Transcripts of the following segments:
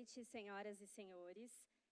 noite, senhoras e senhores.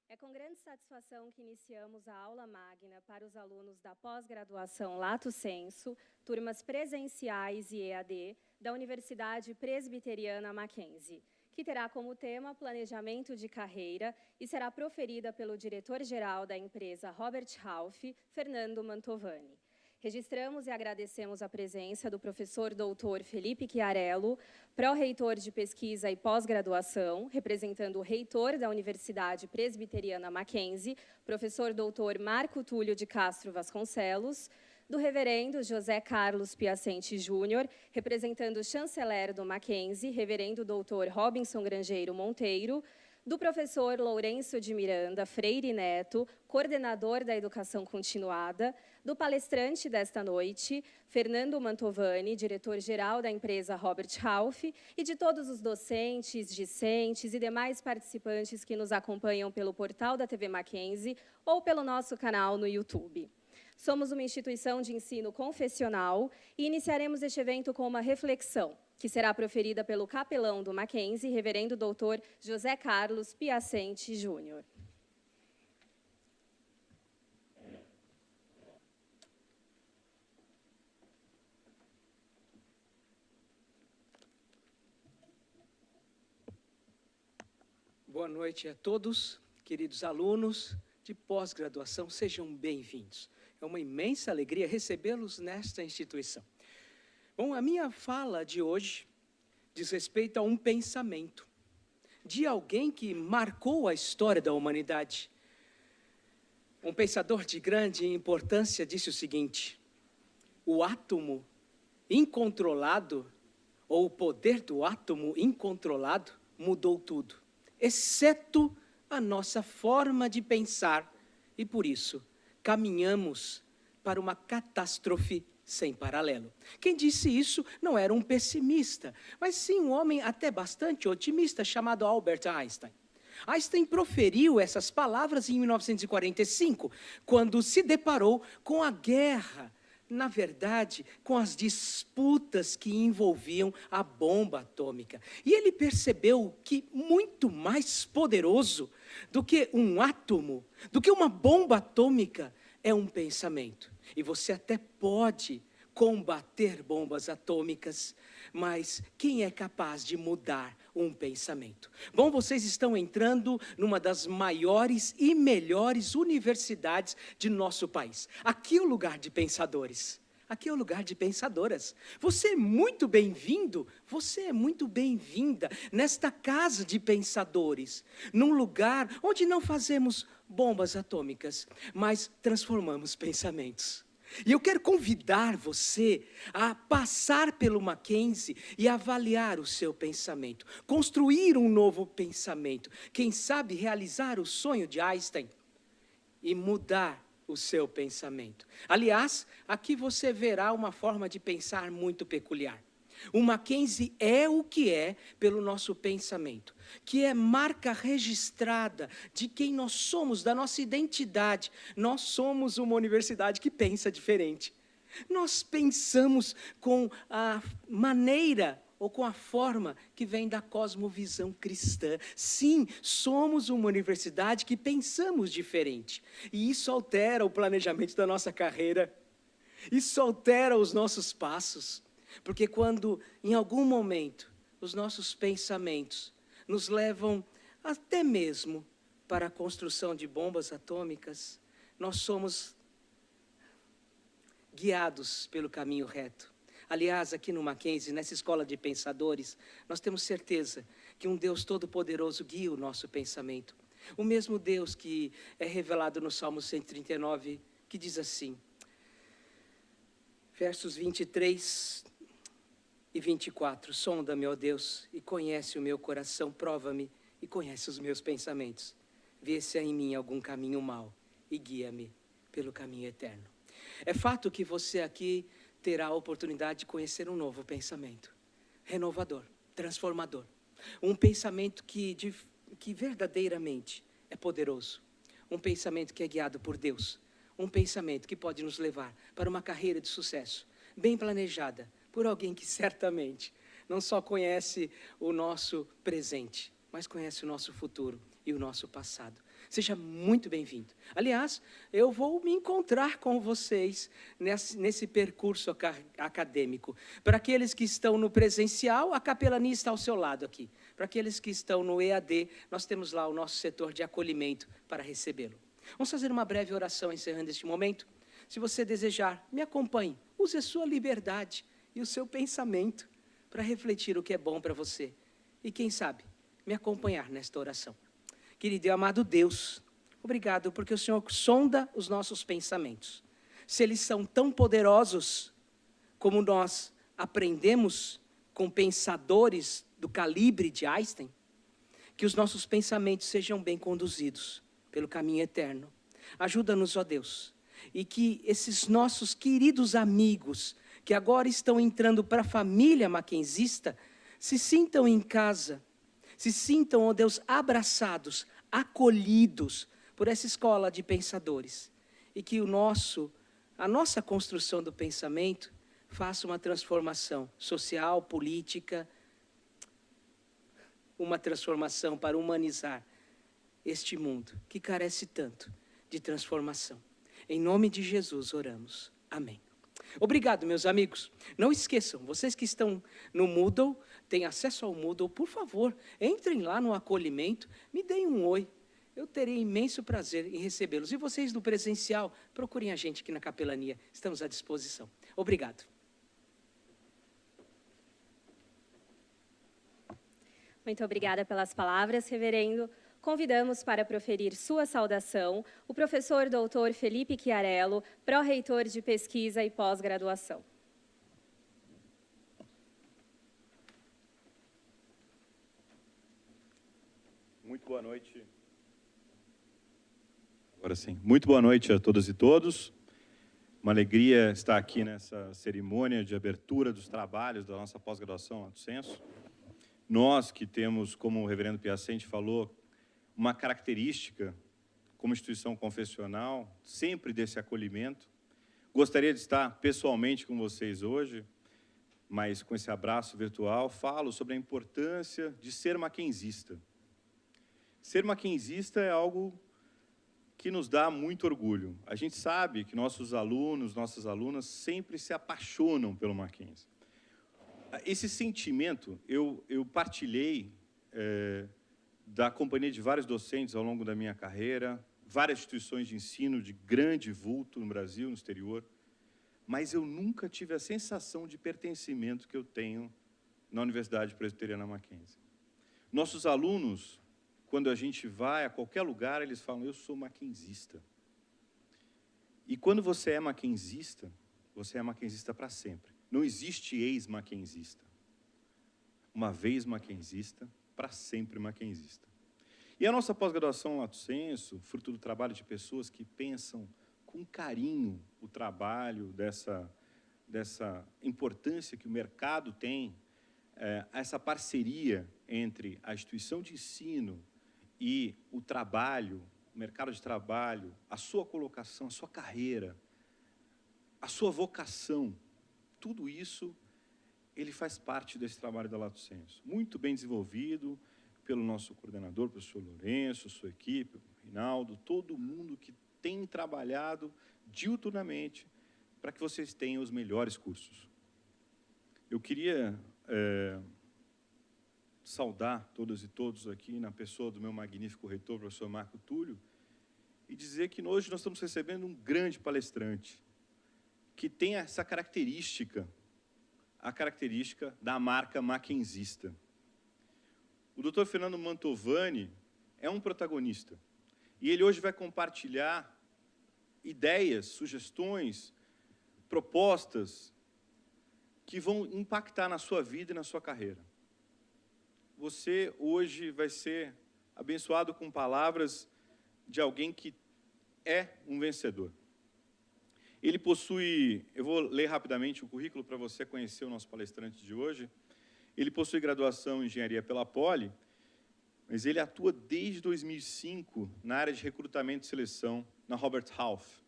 É com grande satisfação que iniciamos a aula magna para os alunos da pós-graduação Lato Sensu, turmas presenciais e EAD, da Universidade Presbiteriana Mackenzie, que terá como tema Planejamento de Carreira e será proferida pelo diretor-geral da empresa Robert Half, Fernando Mantovani. Registramos e agradecemos a presença do professor doutor Felipe Chiarello, pró-reitor de pesquisa e pós-graduação, representando o reitor da Universidade Presbiteriana Mackenzie, professor doutor Marco Túlio de Castro Vasconcelos, do reverendo José Carlos Piacente Júnior, representando o chanceler do Mackenzie, reverendo doutor Robinson Grangeiro Monteiro, do professor Lourenço de Miranda Freire Neto, coordenador da Educação Continuada, do palestrante desta noite, Fernando Mantovani, diretor-geral da empresa Robert Half, e de todos os docentes, discentes e demais participantes que nos acompanham pelo portal da TV Mackenzie ou pelo nosso canal no YouTube. Somos uma instituição de ensino confessional e iniciaremos este evento com uma reflexão, que será proferida pelo capelão do Mackenzie, reverendo doutor José Carlos Piacente Júnior. Boa noite a todos, queridos alunos de pós-graduação, sejam bem-vindos. É uma imensa alegria recebê-los nesta instituição. Bom, a minha fala de hoje diz respeito a um pensamento de alguém que marcou a história da humanidade. Um pensador de grande importância disse o seguinte: o átomo incontrolado, ou o poder do átomo incontrolado, mudou tudo, exceto a nossa forma de pensar, e por isso caminhamos para uma catástrofe sem paralelo. Quem disse isso não era um pessimista, mas sim um homem até bastante otimista chamado Albert Einstein. Einstein proferiu essas palavras em 1945, quando se deparou com a guerra, na verdade, com as disputas que envolviam a bomba atômica. E ele percebeu que muito mais poderoso do que um átomo, do que uma bomba atômica, é um pensamento. E você até pode combater bombas atômicas, mas quem é capaz de mudar um pensamento? Bom, vocês estão entrando numa das maiores e melhores universidades de nosso país. Aqui é o lugar de pensadores. Aqui é o lugar de pensadoras. Você é muito bem-vindo, você é muito bem-vinda nesta casa de pensadores, num lugar onde não fazemos bombas atômicas, mas transformamos pensamentos. E eu quero convidar você a passar pelo Mackenzie e avaliar o seu pensamento, construir um novo pensamento, quem sabe realizar o sonho de Einstein e mudar o seu pensamento. Aliás, aqui você verá uma forma de pensar muito peculiar. O Mackenzie é o que é pelo nosso pensamento, que é marca registrada de quem nós somos, da nossa identidade. Nós somos uma universidade que pensa diferente. Nós pensamos com a maneira ou com a forma que vem da cosmovisão cristã. Sim, somos uma universidade que pensamos diferente. E isso altera o planejamento da nossa carreira. Isso altera os nossos passos. Porque quando, em algum momento, os nossos pensamentos nos levam até mesmo para a construção de bombas atômicas, nós somos guiados pelo caminho reto. Aliás, aqui no Mackenzie, nessa escola de pensadores, nós temos certeza que um Deus todo-poderoso guia o nosso pensamento. O mesmo Deus que é revelado no Salmo 139, que diz assim, versos 23 e 24, sonda-me, ó Deus, e conhece o meu coração, prova-me e conhece os meus pensamentos. Vê se há em mim algum caminho mau e guia-me pelo caminho eterno. É fato que você aqui terá a oportunidade de conhecer um novo pensamento, renovador, transformador. Um pensamento que verdadeiramente é poderoso. Um pensamento que é guiado por Deus. Um pensamento que pode nos levar para uma carreira de sucesso, bem planejada, por alguém que certamente não só conhece o nosso presente, mas conhece o nosso futuro e o nosso passado. Seja muito bem-vindo. Aliás, eu vou me encontrar com vocês nesse percurso acadêmico. Para aqueles que estão no presencial, a capelania está ao seu lado aqui. Para aqueles que estão no EAD, nós temos lá o nosso setor de acolhimento para recebê-lo. Vamos fazer uma breve oração encerrando este momento. Se você desejar, me acompanhe. Use a sua liberdade e o seu pensamento para refletir o que é bom para você. E quem sabe, me acompanhar nesta oração. Querido e amado Deus, obrigado porque o Senhor sonda os nossos pensamentos. Se eles são tão poderosos como nós aprendemos com pensadores do calibre de Einstein, que os nossos pensamentos sejam bem conduzidos pelo caminho eterno. Ajuda-nos, ó Deus, e que esses nossos queridos amigos, que agora estão entrando para a família maquenzista, se sintam em casa, se sintam, ó Deus, abraçados, acolhidos por essa escola de pensadores. E que a nossa construção do pensamento faça uma transformação social, política, uma transformação para humanizar este mundo que carece tanto de transformação. Em nome de Jesus oramos. Amém. Obrigado, meus amigos. Não esqueçam, vocês que estão no Moodle, têm acesso ao Moodle, por favor, entrem lá no acolhimento, me deem um oi. Eu terei imenso prazer em recebê-los. E vocês do presencial, procurem a gente aqui na capelania. Estamos à disposição. Obrigado. Muito obrigada pelas palavras, reverendo. Convidamos para proferir sua saudação o professor doutor Felipe Chiarello, pró-reitor de pesquisa e pós-graduação. Muito boa noite. Agora sim. Muito boa noite a todas e todos. Uma alegria estar aqui nessa cerimônia de abertura dos trabalhos da nossa pós-graduação Lato Sensu. Nós que temos, como o reverendo Piacente falou, uma característica como instituição confessional, sempre desse acolhimento. Gostaria de estar pessoalmente com vocês hoje, mas com esse abraço virtual, falo sobre a importância de ser maquenzista. Ser maquenzista é algo que nos dá muito orgulho. A gente sabe que nossos alunos, nossas alunas sempre se apaixonam pelo Mackenzie. Esse sentimento eu partilhei da companhia de vários docentes ao longo da minha carreira, várias instituições de ensino de grande vulto no Brasil, no exterior, mas eu nunca tive a sensação de pertencimento que eu tenho na Universidade Presbiteriana Mackenzie. Nossos alunos, quando a gente vai a qualquer lugar, eles falam, eu sou maquenzista. E quando você é maquenzista para sempre. Não existe ex-maquenzista. Uma vez maquenzista, para sempre maquenzista. E a nossa pós-graduação Lato Sensu, fruto do trabalho de pessoas que pensam com carinho o trabalho, dessa importância que o mercado tem, essa parceria entre a instituição de ensino e o trabalho, o mercado de trabalho, a sua colocação, a sua carreira, a sua vocação, tudo isso, ele faz parte desse trabalho da Lato Sensu. Muito bem desenvolvido pelo nosso coordenador, professor Lourenço, sua equipe, Rinaldo, todo mundo que tem trabalhado diuturnamente para que vocês tenham os melhores cursos. Eu queria saudar todas e todos aqui, na pessoa do meu magnífico reitor, professor Marco Túlio, e dizer que hoje nós estamos recebendo um grande palestrante, que tem essa característica, a característica da marca maquenzista. O Dr. Fernando Mantovani é um protagonista, e ele hoje vai compartilhar ideias, sugestões, propostas que vão impactar na sua vida e na sua carreira. Você hoje vai ser abençoado com palavras de alguém que é um vencedor. Ele possui, eu vou ler rapidamente o currículo para você conhecer o nosso palestrante de hoje. Ele possui graduação em engenharia pela Poli, mas ele atua desde 2005 na área de recrutamento e seleção na Robert Half.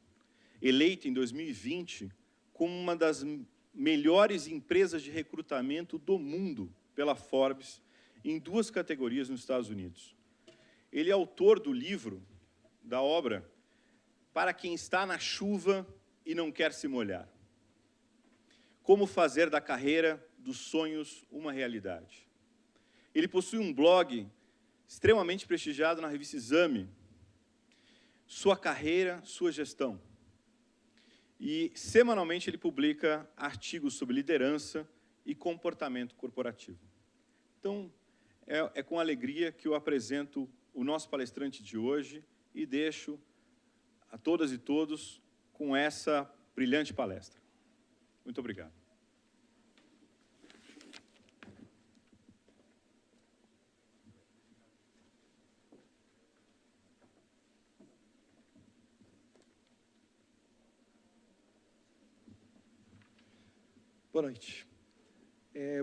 Eleito em 2020 como uma das melhores empresas de recrutamento do mundo pela Forbes, em 2 categorias nos Estados Unidos. Ele é autor do livro, da obra, Para quem está na chuva e não quer se molhar. Como fazer da carreira dos sonhos uma realidade. Ele possui um blog extremamente prestigiado na revista Exame, Sua Carreira, Sua Gestão. E, semanalmente, ele publica artigos sobre liderança e comportamento corporativo. Então, é com alegria que eu apresento o nosso palestrante de hoje e deixo a todas e todos com essa brilhante palestra. Muito obrigado. Boa noite.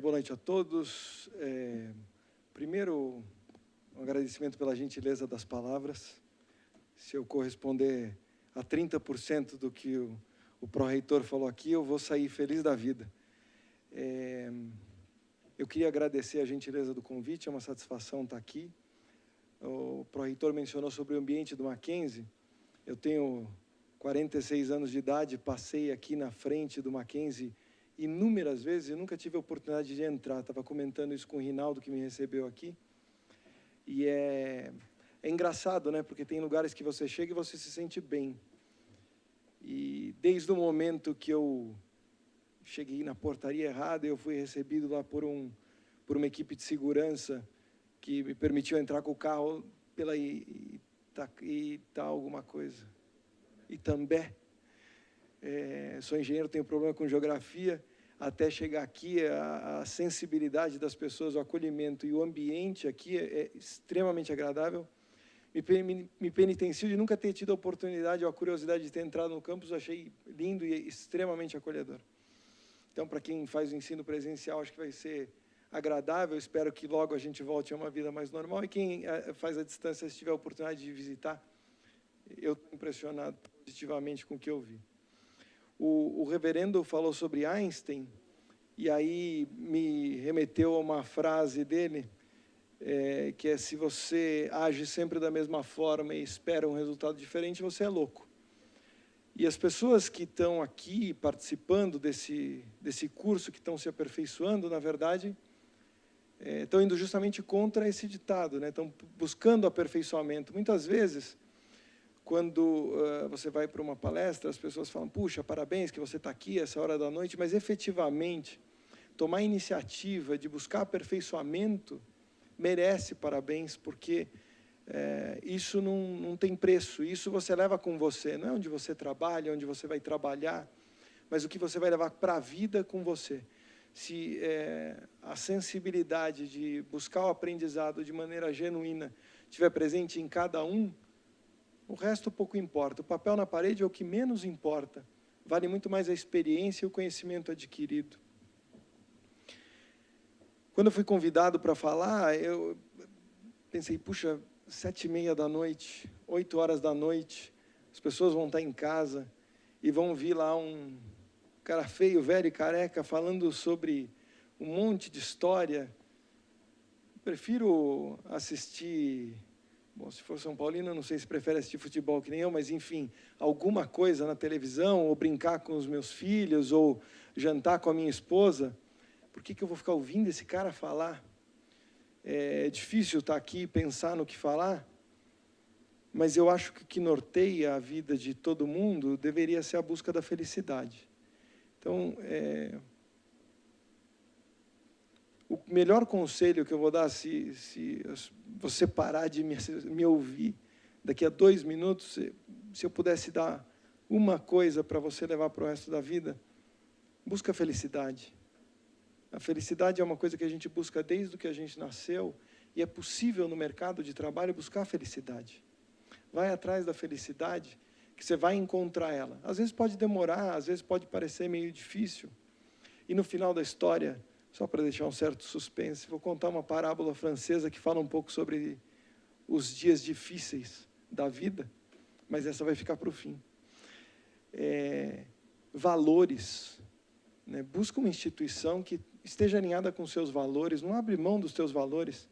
Boa noite a todos. Primeiro, um agradecimento pela gentileza das palavras. Se eu corresponder a 30% do que o pró-reitor falou aqui, eu vou sair feliz da vida. Eu queria agradecer a gentileza do convite, é uma satisfação estar aqui. O pró-reitor mencionou sobre o ambiente do Mackenzie. Eu tenho 46 anos de idade, passei aqui na frente do Mackenzie inúmeras vezes e nunca tive a oportunidade de entrar. Estava comentando isso com o Rinaldo, que me recebeu aqui. E é engraçado, né? Porque tem lugares que você chega e você se sente bem. E desde o momento que eu cheguei na portaria errada, eu fui recebido lá por uma equipe de segurança que me permitiu entrar com o carro pela alguma coisa. Itambé. Sou engenheiro, tenho problema com geografia. Até chegar aqui, a sensibilidade das pessoas, o acolhimento e o ambiente aqui é extremamente agradável. Me penitencio de nunca ter tido a oportunidade ou a curiosidade de ter entrado no campus, achei lindo e extremamente acolhedor. Então, para quem faz o ensino presencial, acho que vai ser agradável, espero que logo a gente volte a uma vida mais normal, e quem faz a distância, se tiver a oportunidade de visitar, eu estou impressionado positivamente com o que eu vi. O reverendo falou sobre Einstein, e aí me remeteu a uma frase dele, que é: se você age sempre da mesma forma e espera um resultado diferente, você é louco. E as pessoas que estão aqui participando desse curso, que estão se aperfeiçoando, na verdade, estão indo justamente contra esse ditado, né? Estão buscando aperfeiçoamento. Muitas vezes, quando você vai para uma palestra, as pessoas falam: puxa, parabéns que você está aqui essa hora da noite, mas efetivamente, tomar a iniciativa de buscar aperfeiçoamento merece parabéns, porque isso não tem preço, isso você leva com você, não é onde você trabalha, onde você vai trabalhar, mas o que você vai levar para a vida com você. Se a sensibilidade de buscar o aprendizado de maneira genuína estiver presente em cada um, o resto pouco importa. O papel na parede é o que menos importa. Vale muito mais a experiência e o conhecimento adquirido. Quando eu fui convidado para falar, eu pensei: puxa, 7h30 da noite, 8 horas da noite, as pessoas vão estar em casa e vão vir lá um cara feio, velho e careca, falando sobre um monte de história. Prefiro assistir... Bom, se for São Paulino, não sei se prefere assistir futebol que nem eu, mas, enfim, alguma coisa na televisão, ou brincar com os meus filhos, ou jantar com a minha esposa. Por que eu vou ficar ouvindo esse cara falar? É difícil estar aqui e pensar no que falar, mas eu acho que o que norteia a vida de todo mundo deveria ser a busca da felicidade. Então, o melhor conselho que eu vou dar, se você parar de me ouvir daqui a 2 minutos, se eu pudesse dar uma coisa para você levar para o resto da vida, busca a felicidade. A felicidade é uma coisa que a gente busca desde que a gente nasceu, e é possível no mercado de trabalho buscar a felicidade. Vai atrás da felicidade, que você vai encontrar ela. Às vezes pode demorar, às vezes pode parecer meio difícil. E no final da história, só para deixar um certo suspense, vou contar uma parábola francesa que fala um pouco sobre os dias difíceis da vida, mas essa vai ficar para o fim. Valores. né? Busca uma instituição que esteja alinhada com seus valores, não abre mão dos teus valores.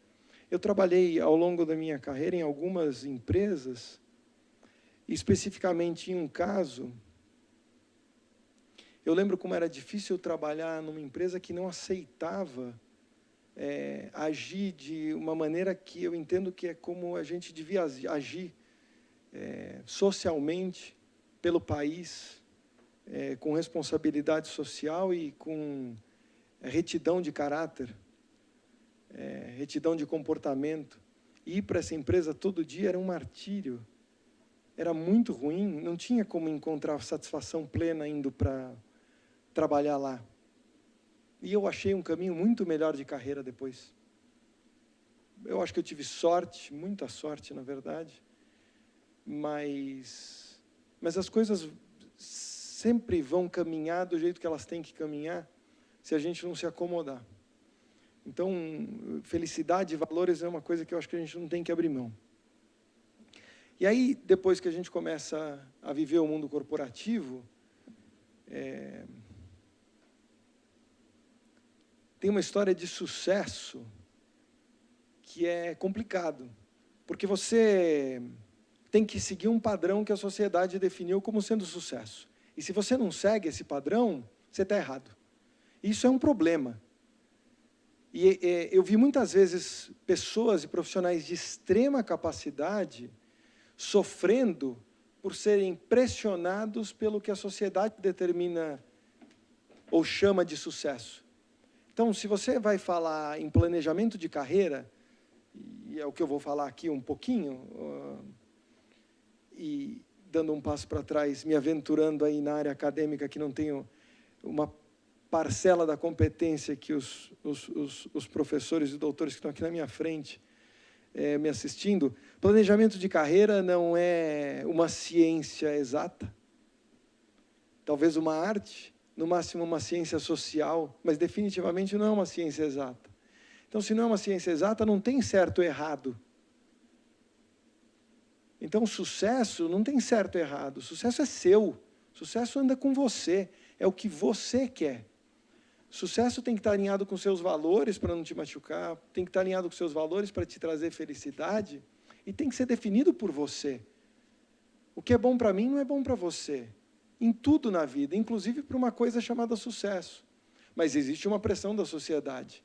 Eu trabalhei ao longo da minha carreira em algumas empresas, especificamente em um caso, eu lembro como era difícil trabalhar numa empresa que não aceitava agir de uma maneira que eu entendo que é como a gente devia agir socialmente, pelo país, com responsabilidade social e com retidão de caráter, retidão de comportamento. Ir para essa empresa todo dia era um martírio, era muito ruim, não tinha como encontrar satisfação plena indo para trabalhar lá. E eu achei um caminho muito melhor de carreira depois. Eu acho que eu tive sorte, muita sorte, na verdade, mas as coisas sempre vão caminhar do jeito que elas têm que caminhar, se a gente não se acomodar. Então, felicidade e valores é uma coisa que eu acho que a gente não tem que abrir mão. E aí, depois que a gente começa a viver o mundo corporativo, tem uma história de sucesso que é complicado, porque você tem que seguir um padrão que a sociedade definiu como sendo sucesso. E se você não segue esse padrão, você está errado. Isso é um problema. E eu vi muitas vezes pessoas e profissionais de extrema capacidade sofrendo por serem pressionados pelo que a sociedade determina ou chama de sucesso. Então, se você vai falar em planejamento de carreira, e é o que eu vou falar aqui um pouquinho, e dando um passo para trás, me aventurando aí na área acadêmica, que não tenho uma parcela da competência que os professores e doutores que estão aqui na minha frente me assistindo, planejamento de carreira não é uma ciência exata, talvez uma arte, no máximo uma ciência social, mas definitivamente não é uma ciência exata. Então, se não é uma ciência exata, não tem certo ou errado. Então, o sucesso não tem certo ou errado, o sucesso é seu, o sucesso anda com você, é o que você quer. Sucesso tem que estar alinhado com seus valores para não te machucar, tem que estar alinhado com seus valores para te trazer felicidade, e tem que ser definido por você. O que é bom para mim não é bom para você. Em tudo na vida, inclusive para uma coisa chamada sucesso. Mas existe uma pressão da sociedade.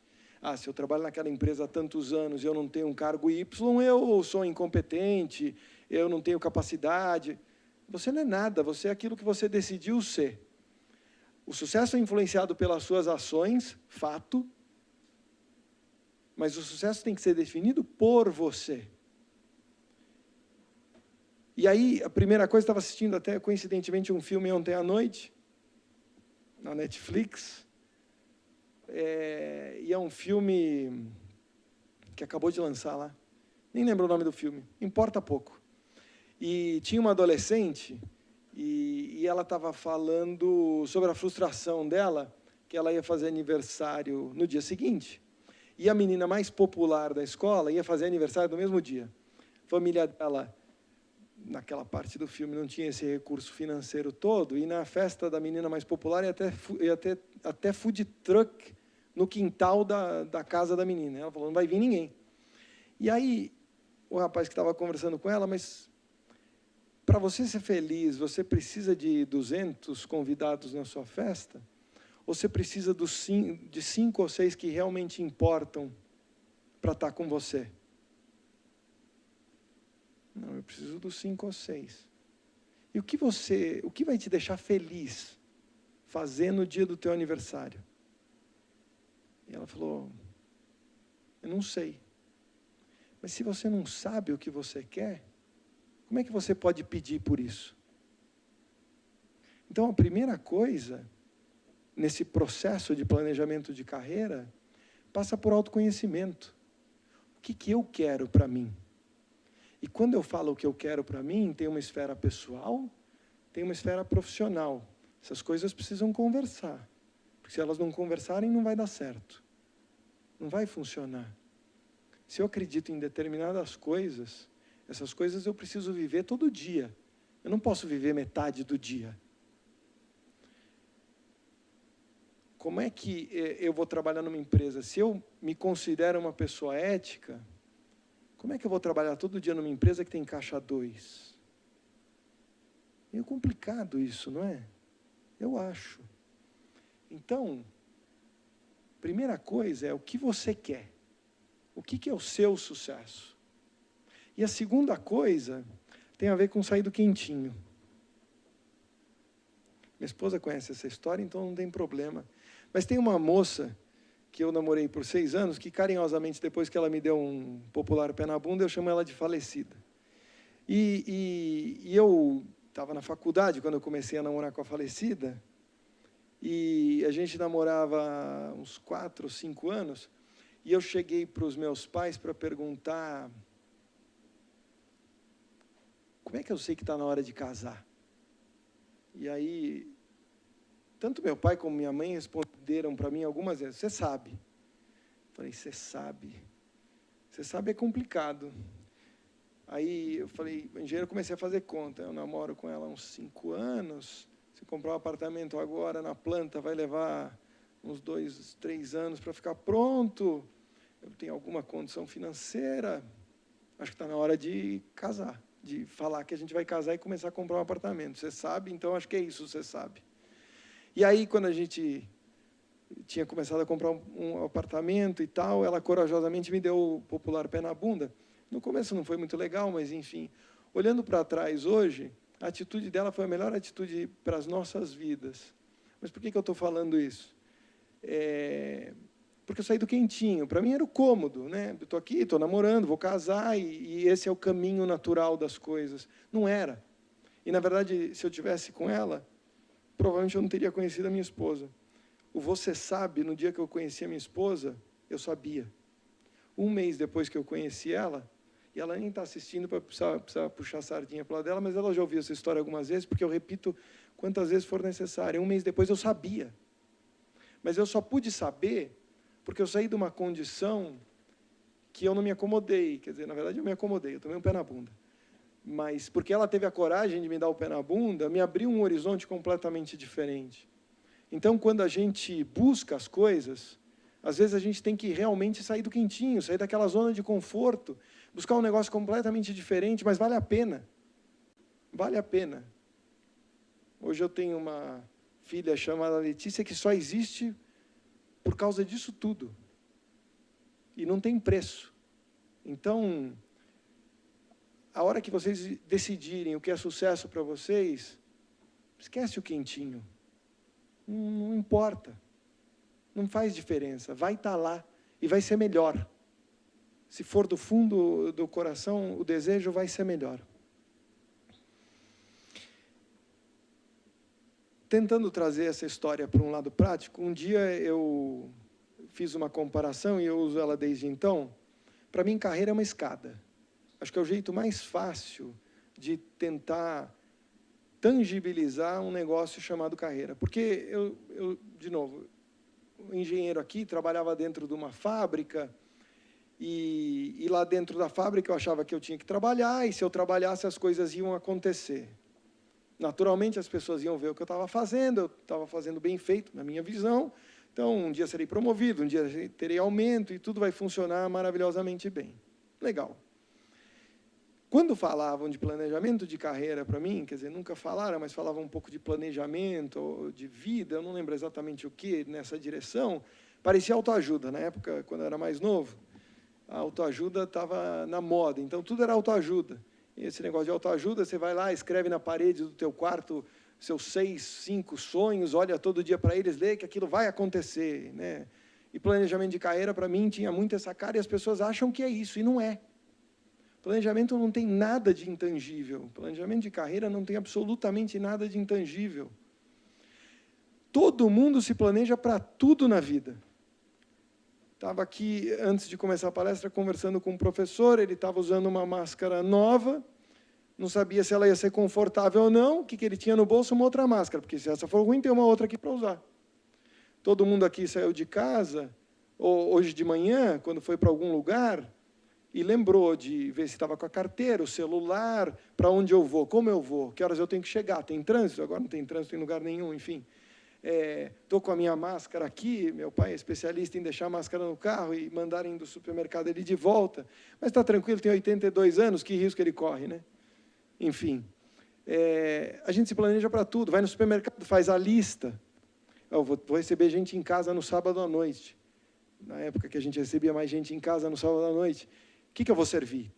Se eu trabalho naquela empresa há tantos anos e eu não tenho um cargo Y, eu sou incompetente, eu não tenho capacidade. Você não é nada, você é aquilo que você decidiu ser. O sucesso é influenciado pelas suas ações, fato, mas o sucesso tem que ser definido por você. E aí, a primeira coisa, estava assistindo até coincidentemente um filme ontem à noite, na Netflix, e é um filme que acabou de lançar lá, nem lembro o nome do filme, importa pouco. E tinha uma adolescente, e ela estava falando sobre a frustração dela, que ela ia fazer aniversário no dia seguinte, e a menina mais popular da escola ia fazer aniversário no mesmo dia. A família dela, naquela parte do filme, não tinha esse recurso financeiro todo, e na festa da menina mais popular ia ter até food truck no quintal da casa da menina. Ela falou, não vai vir ninguém. E aí, o rapaz que estava conversando com ela, mas para você ser feliz, você precisa de 200 convidados na sua festa? Ou você precisa de 5 ou 6 que realmente importam para estar com você? Não, eu preciso dos 5 ou 6. E o que vai te deixar feliz fazer no dia do teu aniversário? E ela falou, eu não sei. Mas se você não sabe o que você quer, como é que você pode pedir por isso? Então, a primeira coisa, nesse processo de planejamento de carreira, passa por autoconhecimento. O que eu quero para mim? E quando eu falo o que eu quero para mim, tem uma esfera pessoal, tem uma esfera profissional. Essas coisas precisam conversar. Porque se elas não conversarem, não vai dar certo. Não vai funcionar. Se eu acredito em determinadas coisas, essas coisas eu preciso viver todo dia. Eu não posso viver metade do dia. como é que eu vou trabalhar numa empresa? Se eu me considero uma pessoa ética, como é que eu vou trabalhar todo dia numa empresa que tem caixa 2? Meio complicado isso, não é? Eu acho. Então, primeira coisa é o que você quer. O que é o seu sucesso? E a segunda coisa tem a ver com sair do quentinho. Minha esposa conhece essa história, então não tem problema. Mas tem uma moça que eu namorei por 6 anos, que carinhosamente, depois que ela me deu um popular pé na bunda, eu chamo ela de falecida. E eu estava na faculdade quando eu comecei a namorar com a falecida, e a gente namorava uns 4 ou 5 anos, e eu cheguei para os meus pais para perguntar: como é que eu sei que está na hora de casar? E aí, tanto meu pai como minha mãe responderam para mim algumas vezes: você sabe. Eu falei: você sabe? Você sabe é complicado. Aí eu falei, engenheiro, comecei a fazer conta. Eu namoro com ela há uns 5 anos. Se comprar um apartamento agora na planta, vai levar uns 2, 3 anos para ficar pronto. Eu tenho alguma condição financeira. Acho que está na hora de casar, de falar que a gente vai casar e começar a comprar um apartamento. Você sabe? Então, acho que é isso, você sabe. E aí, quando a gente tinha começado a comprar um apartamento e tal, ela corajosamente me deu o popular pé na bunda. No começo não foi muito legal, mas, enfim, olhando para trás hoje, a atitude dela foi a melhor atitude para as nossas vidas. Mas por que eu estou falando isso? Porque eu saí do quentinho. Para mim era o cômodo, né? Eu estou aqui, estou namorando, vou casar, e esse é o caminho natural das coisas. Não era. E, na verdade, se eu tivesse com ela, provavelmente eu não teria conhecido a minha esposa. O você sabe, no dia que eu conheci a minha esposa, eu sabia. 1 mês depois que eu conheci ela, e ela nem está assistindo para precisar puxar a sardinha para lá dela, mas ela já ouviu essa história algumas vezes, porque eu repito quantas vezes for necessário. 1 mês depois eu sabia. Mas eu só pude saber porque eu saí de uma condição que eu não me acomodei. Quer dizer, na verdade, eu me acomodei, eu tomei um pé na bunda. Mas porque ela teve a coragem de me dar o pé na bunda, me abriu um horizonte completamente diferente. Então, quando a gente busca as coisas, às vezes a gente tem que realmente sair do quentinho, sair daquela zona de conforto, buscar um negócio completamente diferente, mas vale a pena. Vale a pena. Hoje eu tenho uma filha chamada Letícia que só existe por causa disso tudo. E não tem preço. Então, a hora que vocês decidirem o que é sucesso para vocês, esquece o quentinho. Não importa. Não faz diferença. Vai estar lá e vai ser melhor. Se for do fundo do coração, o desejo vai ser melhor. Tentando trazer essa história para um lado prático, um dia eu fiz uma comparação, e eu uso ela desde então. Para mim, carreira é uma escada. Acho que é o jeito mais fácil de tentar tangibilizar um negócio chamado carreira. Porque de novo, o engenheiro aqui trabalhava dentro de uma fábrica, e lá dentro da fábrica eu achava que eu tinha que trabalhar, e se eu trabalhasse as coisas iam acontecer. Naturalmente as pessoas iam ver o que eu estava fazendo, eu estava fazendo bem feito, na minha visão. Então, um dia serei promovido, um dia terei aumento, e tudo vai funcionar maravilhosamente bem. Legal. Quando falavam de planejamento de carreira para mim, quer dizer, nunca falaram, mas falavam um pouco de planejamento, de vida, eu não lembro exatamente o que nessa direção, parecia autoajuda. Na época, quando eu era mais novo, a autoajuda estava na moda, então tudo era autoajuda. E esse negócio de autoajuda, você vai lá, escreve na parede do teu quarto seus 6, 5 sonhos, olha todo dia para eles, lê que aquilo vai acontecer, né? E planejamento de carreira, para mim, tinha muito essa cara, e as pessoas acham que é isso, e não é. Planejamento não tem nada de intangível. Planejamento de carreira não tem absolutamente nada de intangível. Todo mundo se planeja para tudo na vida. Estava aqui, antes de começar a palestra, conversando com um professor, ele estava usando uma máscara nova, não sabia se ela ia ser confortável ou não, o que ele tinha no bolso? Uma outra máscara, porque se essa for ruim, tem uma outra aqui para usar. Todo mundo aqui saiu de casa, ou hoje de manhã, quando foi para algum lugar, e lembrou de ver se estava com a carteira, o celular, para onde eu vou, como eu vou, que horas eu tenho que chegar, tem trânsito, agora não tem trânsito em lugar nenhum, enfim. estou com a minha máscara aqui, meu pai é especialista em deixar a máscara no carro e mandarem do supermercado ele de volta, mas está tranquilo, tem 82 anos, que risco ele corre, né? Enfim, a gente se planeja para tudo, vai no supermercado, faz a lista. Eu vou receber gente em casa no sábado à noite, na época que a gente recebia mais gente em casa no sábado à noite. O que eu vou servir?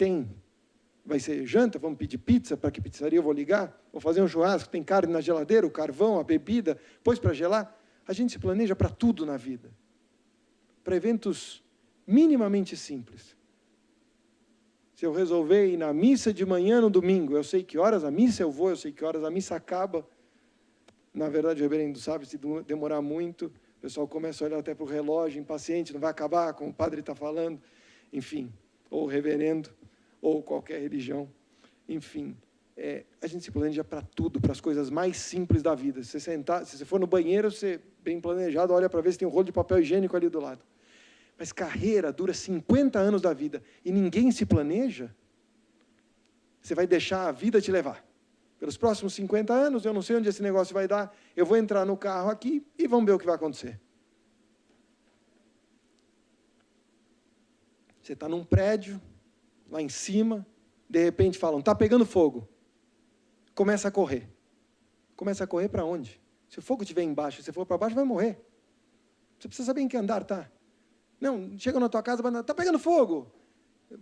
Vai ser janta? Vamos pedir pizza? Para que pizzaria eu vou ligar? Vou fazer um churrasco? Tem carne na geladeira, o carvão, a bebida, pôs para gelar? A gente se planeja para tudo na vida. Para eventos minimamente simples. Se eu resolver ir na missa de manhã no domingo, eu sei que horas a missa eu vou, eu sei que horas a missa acaba. Na verdade, o reverendo sabe, se demorar muito, o pessoal começa a olhar até para o relógio, impaciente, não vai acabar, como o padre está falando. Enfim, ou o reverendo, ou qualquer religião, enfim, a gente se planeja para tudo, para as coisas mais simples da vida. Se você for no banheiro, você, bem planejado, olha para ver se tem um rolo de papel higiênico ali do lado. Mas carreira dura 50 anos da vida e ninguém se planeja, você vai deixar a vida te levar. Pelos próximos 50 anos, eu não sei onde esse negócio vai dar, eu vou entrar no carro aqui e vamos ver o que vai acontecer. Você está num prédio, lá em cima, de repente falam, está pegando fogo. Começa a correr. Começa a correr para onde? Se o fogo estiver embaixo, se for para baixo, vai morrer. Você precisa saber em que andar está. Não, chega na tua casa, está pegando fogo.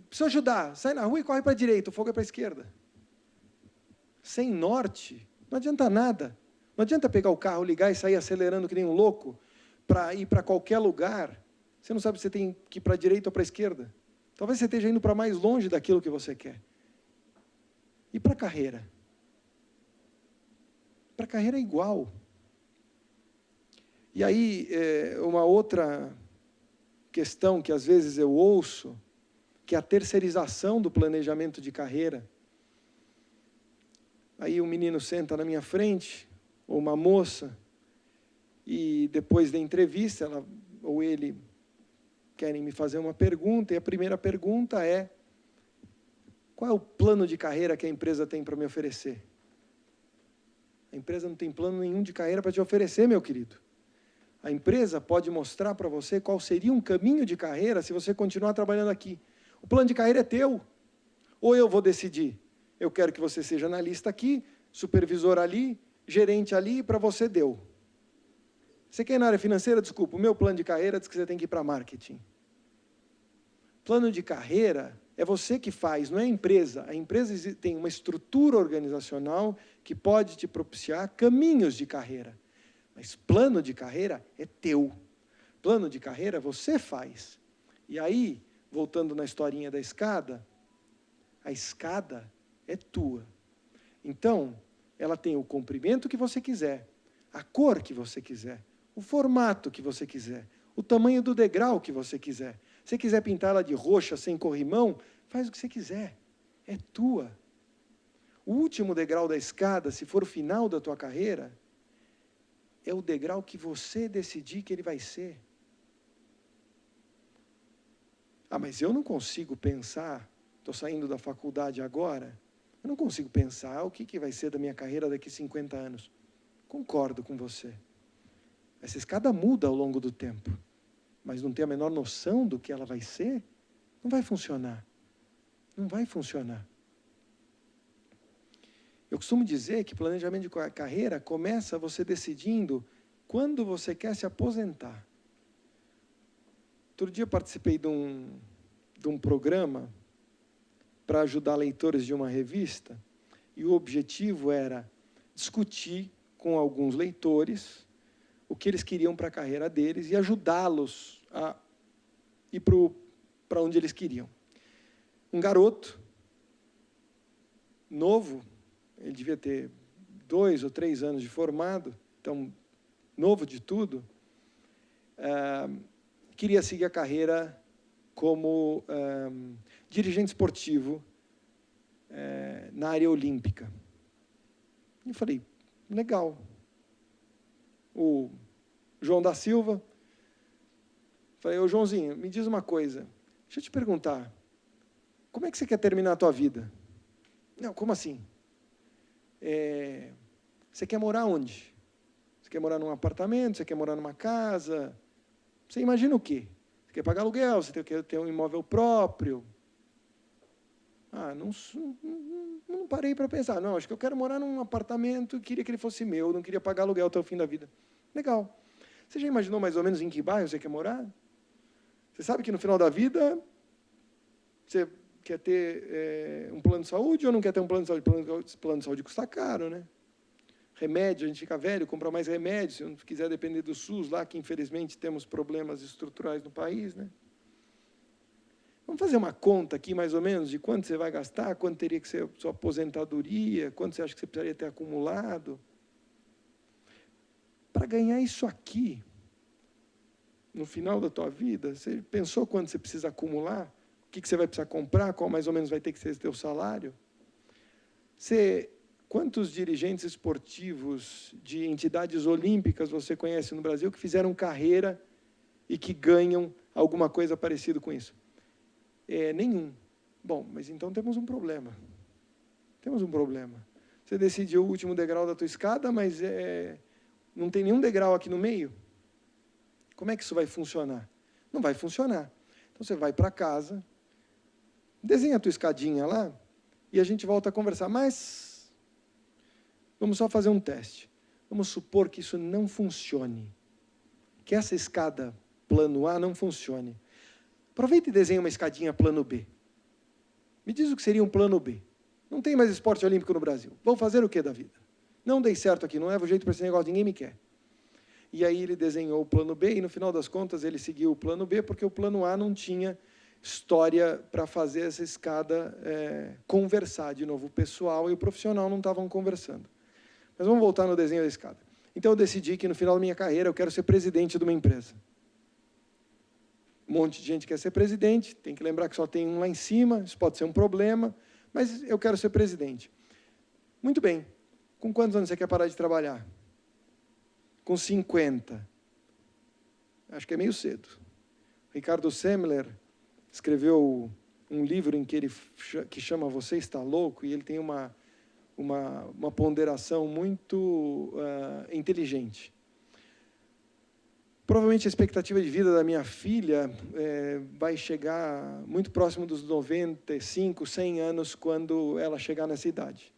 Precisa ajudar. Sai na rua e corre para a direita, o fogo é para a esquerda. Sem norte, não adianta nada. Não adianta pegar o carro, ligar e sair acelerando que nem um louco para ir para qualquer lugar. Você não sabe se você tem que ir para a direita ou para a esquerda. Talvez você esteja indo para mais longe daquilo que você quer. E para a carreira? Para a carreira é igual. E aí, uma outra questão que às vezes eu ouço, que é a terceirização do planejamento de carreira. Aí um menino senta na minha frente, ou uma moça, e depois da entrevista, ela ou ele querem me fazer uma pergunta, e a primeira pergunta é: qual é o plano de carreira que a empresa tem para me oferecer? A empresa não tem plano nenhum de carreira para te oferecer, meu querido. A empresa pode mostrar para você qual seria um caminho de carreira se você continuar trabalhando aqui. O plano de carreira é teu. Ou eu vou decidir, eu quero que você seja analista aqui, supervisor ali, gerente ali, para você deu. Você quer ir na área financeira? Desculpa, o meu plano de carreira diz que você tem que ir para marketing. Plano de carreira é você que faz, não é a empresa. A empresa tem uma estrutura organizacional que pode te propiciar caminhos de carreira. Mas plano de carreira é teu. Plano de carreira você faz. E aí, voltando na historinha da escada, a escada é tua. Então, ela tem o comprimento que você quiser, a cor que você quiser, o formato que você quiser, o tamanho do degrau que você quiser. Se quiser pintar ela de roxa, sem corrimão, faz o que você quiser. É tua. O último degrau da escada, se for o final da tua carreira, é o degrau que você decidir que ele vai ser. Ah, mas eu não consigo pensar, estou saindo da faculdade agora, eu não consigo pensar o que vai ser da minha carreira daqui a 50 anos. Concordo com você. Essa escada muda ao longo do tempo, mas não tem a menor noção do que ela vai ser, não vai funcionar. Não vai funcionar. Eu costumo dizer que planejamento de carreira começa você decidindo quando você quer se aposentar. Outro dia eu participei de um programa para ajudar leitores de uma revista, e o objetivo era discutir com alguns leitores o que eles queriam para a carreira deles e ajudá-los a ir para onde eles queriam. Um garoto, novo, ele devia ter 2 ou 3 anos de formado, então, novo de tudo, queria seguir a carreira como dirigente esportivo na área olímpica. E eu falei, legal. O João da Silva, falei, ô Joãozinho, me diz uma coisa, deixa eu te perguntar, como é que você quer terminar a tua vida? Não, como assim? Você quer morar onde? Você quer morar num apartamento, você quer morar numa casa. Você imagina o quê? Você quer pagar aluguel, você quer ter um imóvel próprio. Não parei para pensar. Não, acho que eu quero morar num apartamento e queria que ele fosse meu, não queria pagar aluguel até o fim da vida. Legal. Você já imaginou mais ou menos em que bairro você quer morar? Você sabe que no final da vida você quer ter um plano de saúde ou não quer ter um plano de saúde? Plano de saúde custa caro, né? Remédio, a gente fica velho, compra mais remédio, se não quiser depender do SUS, lá que infelizmente temos problemas estruturais no país, né? Vamos fazer uma conta aqui, mais ou menos, de quanto você vai gastar, quanto teria que ser a sua aposentadoria, quanto você acha que você precisaria ter acumulado. Para ganhar isso aqui, no final da tua vida, você pensou quanto você precisa acumular? O que você vai precisar comprar? Qual mais ou menos vai ter que ser o teu salário? Quantos dirigentes esportivos de entidades olímpicas você conhece no Brasil que fizeram carreira e que ganham alguma coisa parecida com isso? Nenhum. Bom, mas então temos um problema. Temos um problema. Você decidiu o último degrau da tua escada, mas não tem nenhum degrau aqui no meio? Como é que isso vai funcionar? Não vai funcionar. Então você vai para casa, desenha a tua escadinha lá e a gente volta a conversar. Mas vamos só fazer um teste. Vamos supor que isso não funcione. Que essa escada plano A não funcione. Aproveita e desenha uma escadinha plano B. Me diz o que seria um plano B. Não tem mais esporte olímpico no Brasil. Vou fazer o que da vida? Não dei certo aqui, não levo jeito para esse negócio, ninguém me quer. E aí ele desenhou o plano B e, no final das contas, ele seguiu o plano B porque o plano A não tinha história para fazer essa escada conversar de novo. O pessoal e o profissional não estavam conversando. Mas vamos voltar no desenho da escada. Então eu decidi que no final da minha carreira eu quero ser presidente de uma empresa. Um monte de gente quer ser presidente, tem que lembrar que só tem um lá em cima, isso pode ser um problema, mas eu quero ser presidente. Muito bem. Com quantos anos você quer parar de trabalhar? Com 50. Acho que é meio cedo. Ricardo Semler escreveu um livro em que chama Você Está Louco, e ele tem uma ponderação muito inteligente. Provavelmente a expectativa de vida da minha filha vai chegar muito próximo dos 95, 100 anos quando ela chegar nessa idade.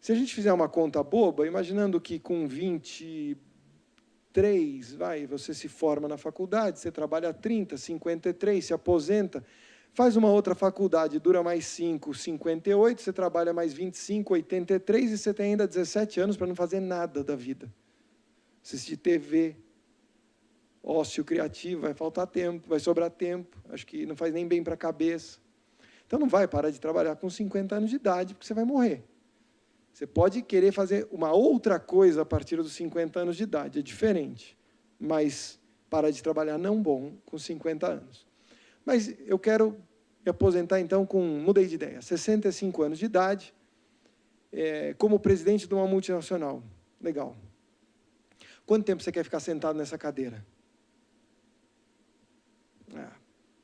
Se a gente fizer uma conta boba, imaginando que com 23, você se forma na faculdade, você trabalha 30, 53, se aposenta, faz uma outra faculdade, dura mais 5, 58, você trabalha mais 25, 83, e você tem ainda 17 anos para não fazer nada da vida. Assistir TV, ócio criativo, vai faltar tempo, vai sobrar tempo, acho que não faz nem bem para a cabeça. Então não vai parar de trabalhar com 50 anos de idade, porque você vai morrer. Você pode querer fazer uma outra coisa a partir dos 50 anos de idade, é diferente, mas parar de trabalhar não bom com 50 anos. Mas eu quero me aposentar então mudei de ideia, 65 anos de idade, como presidente de uma multinacional. Legal. Quanto tempo você quer ficar sentado nessa cadeira?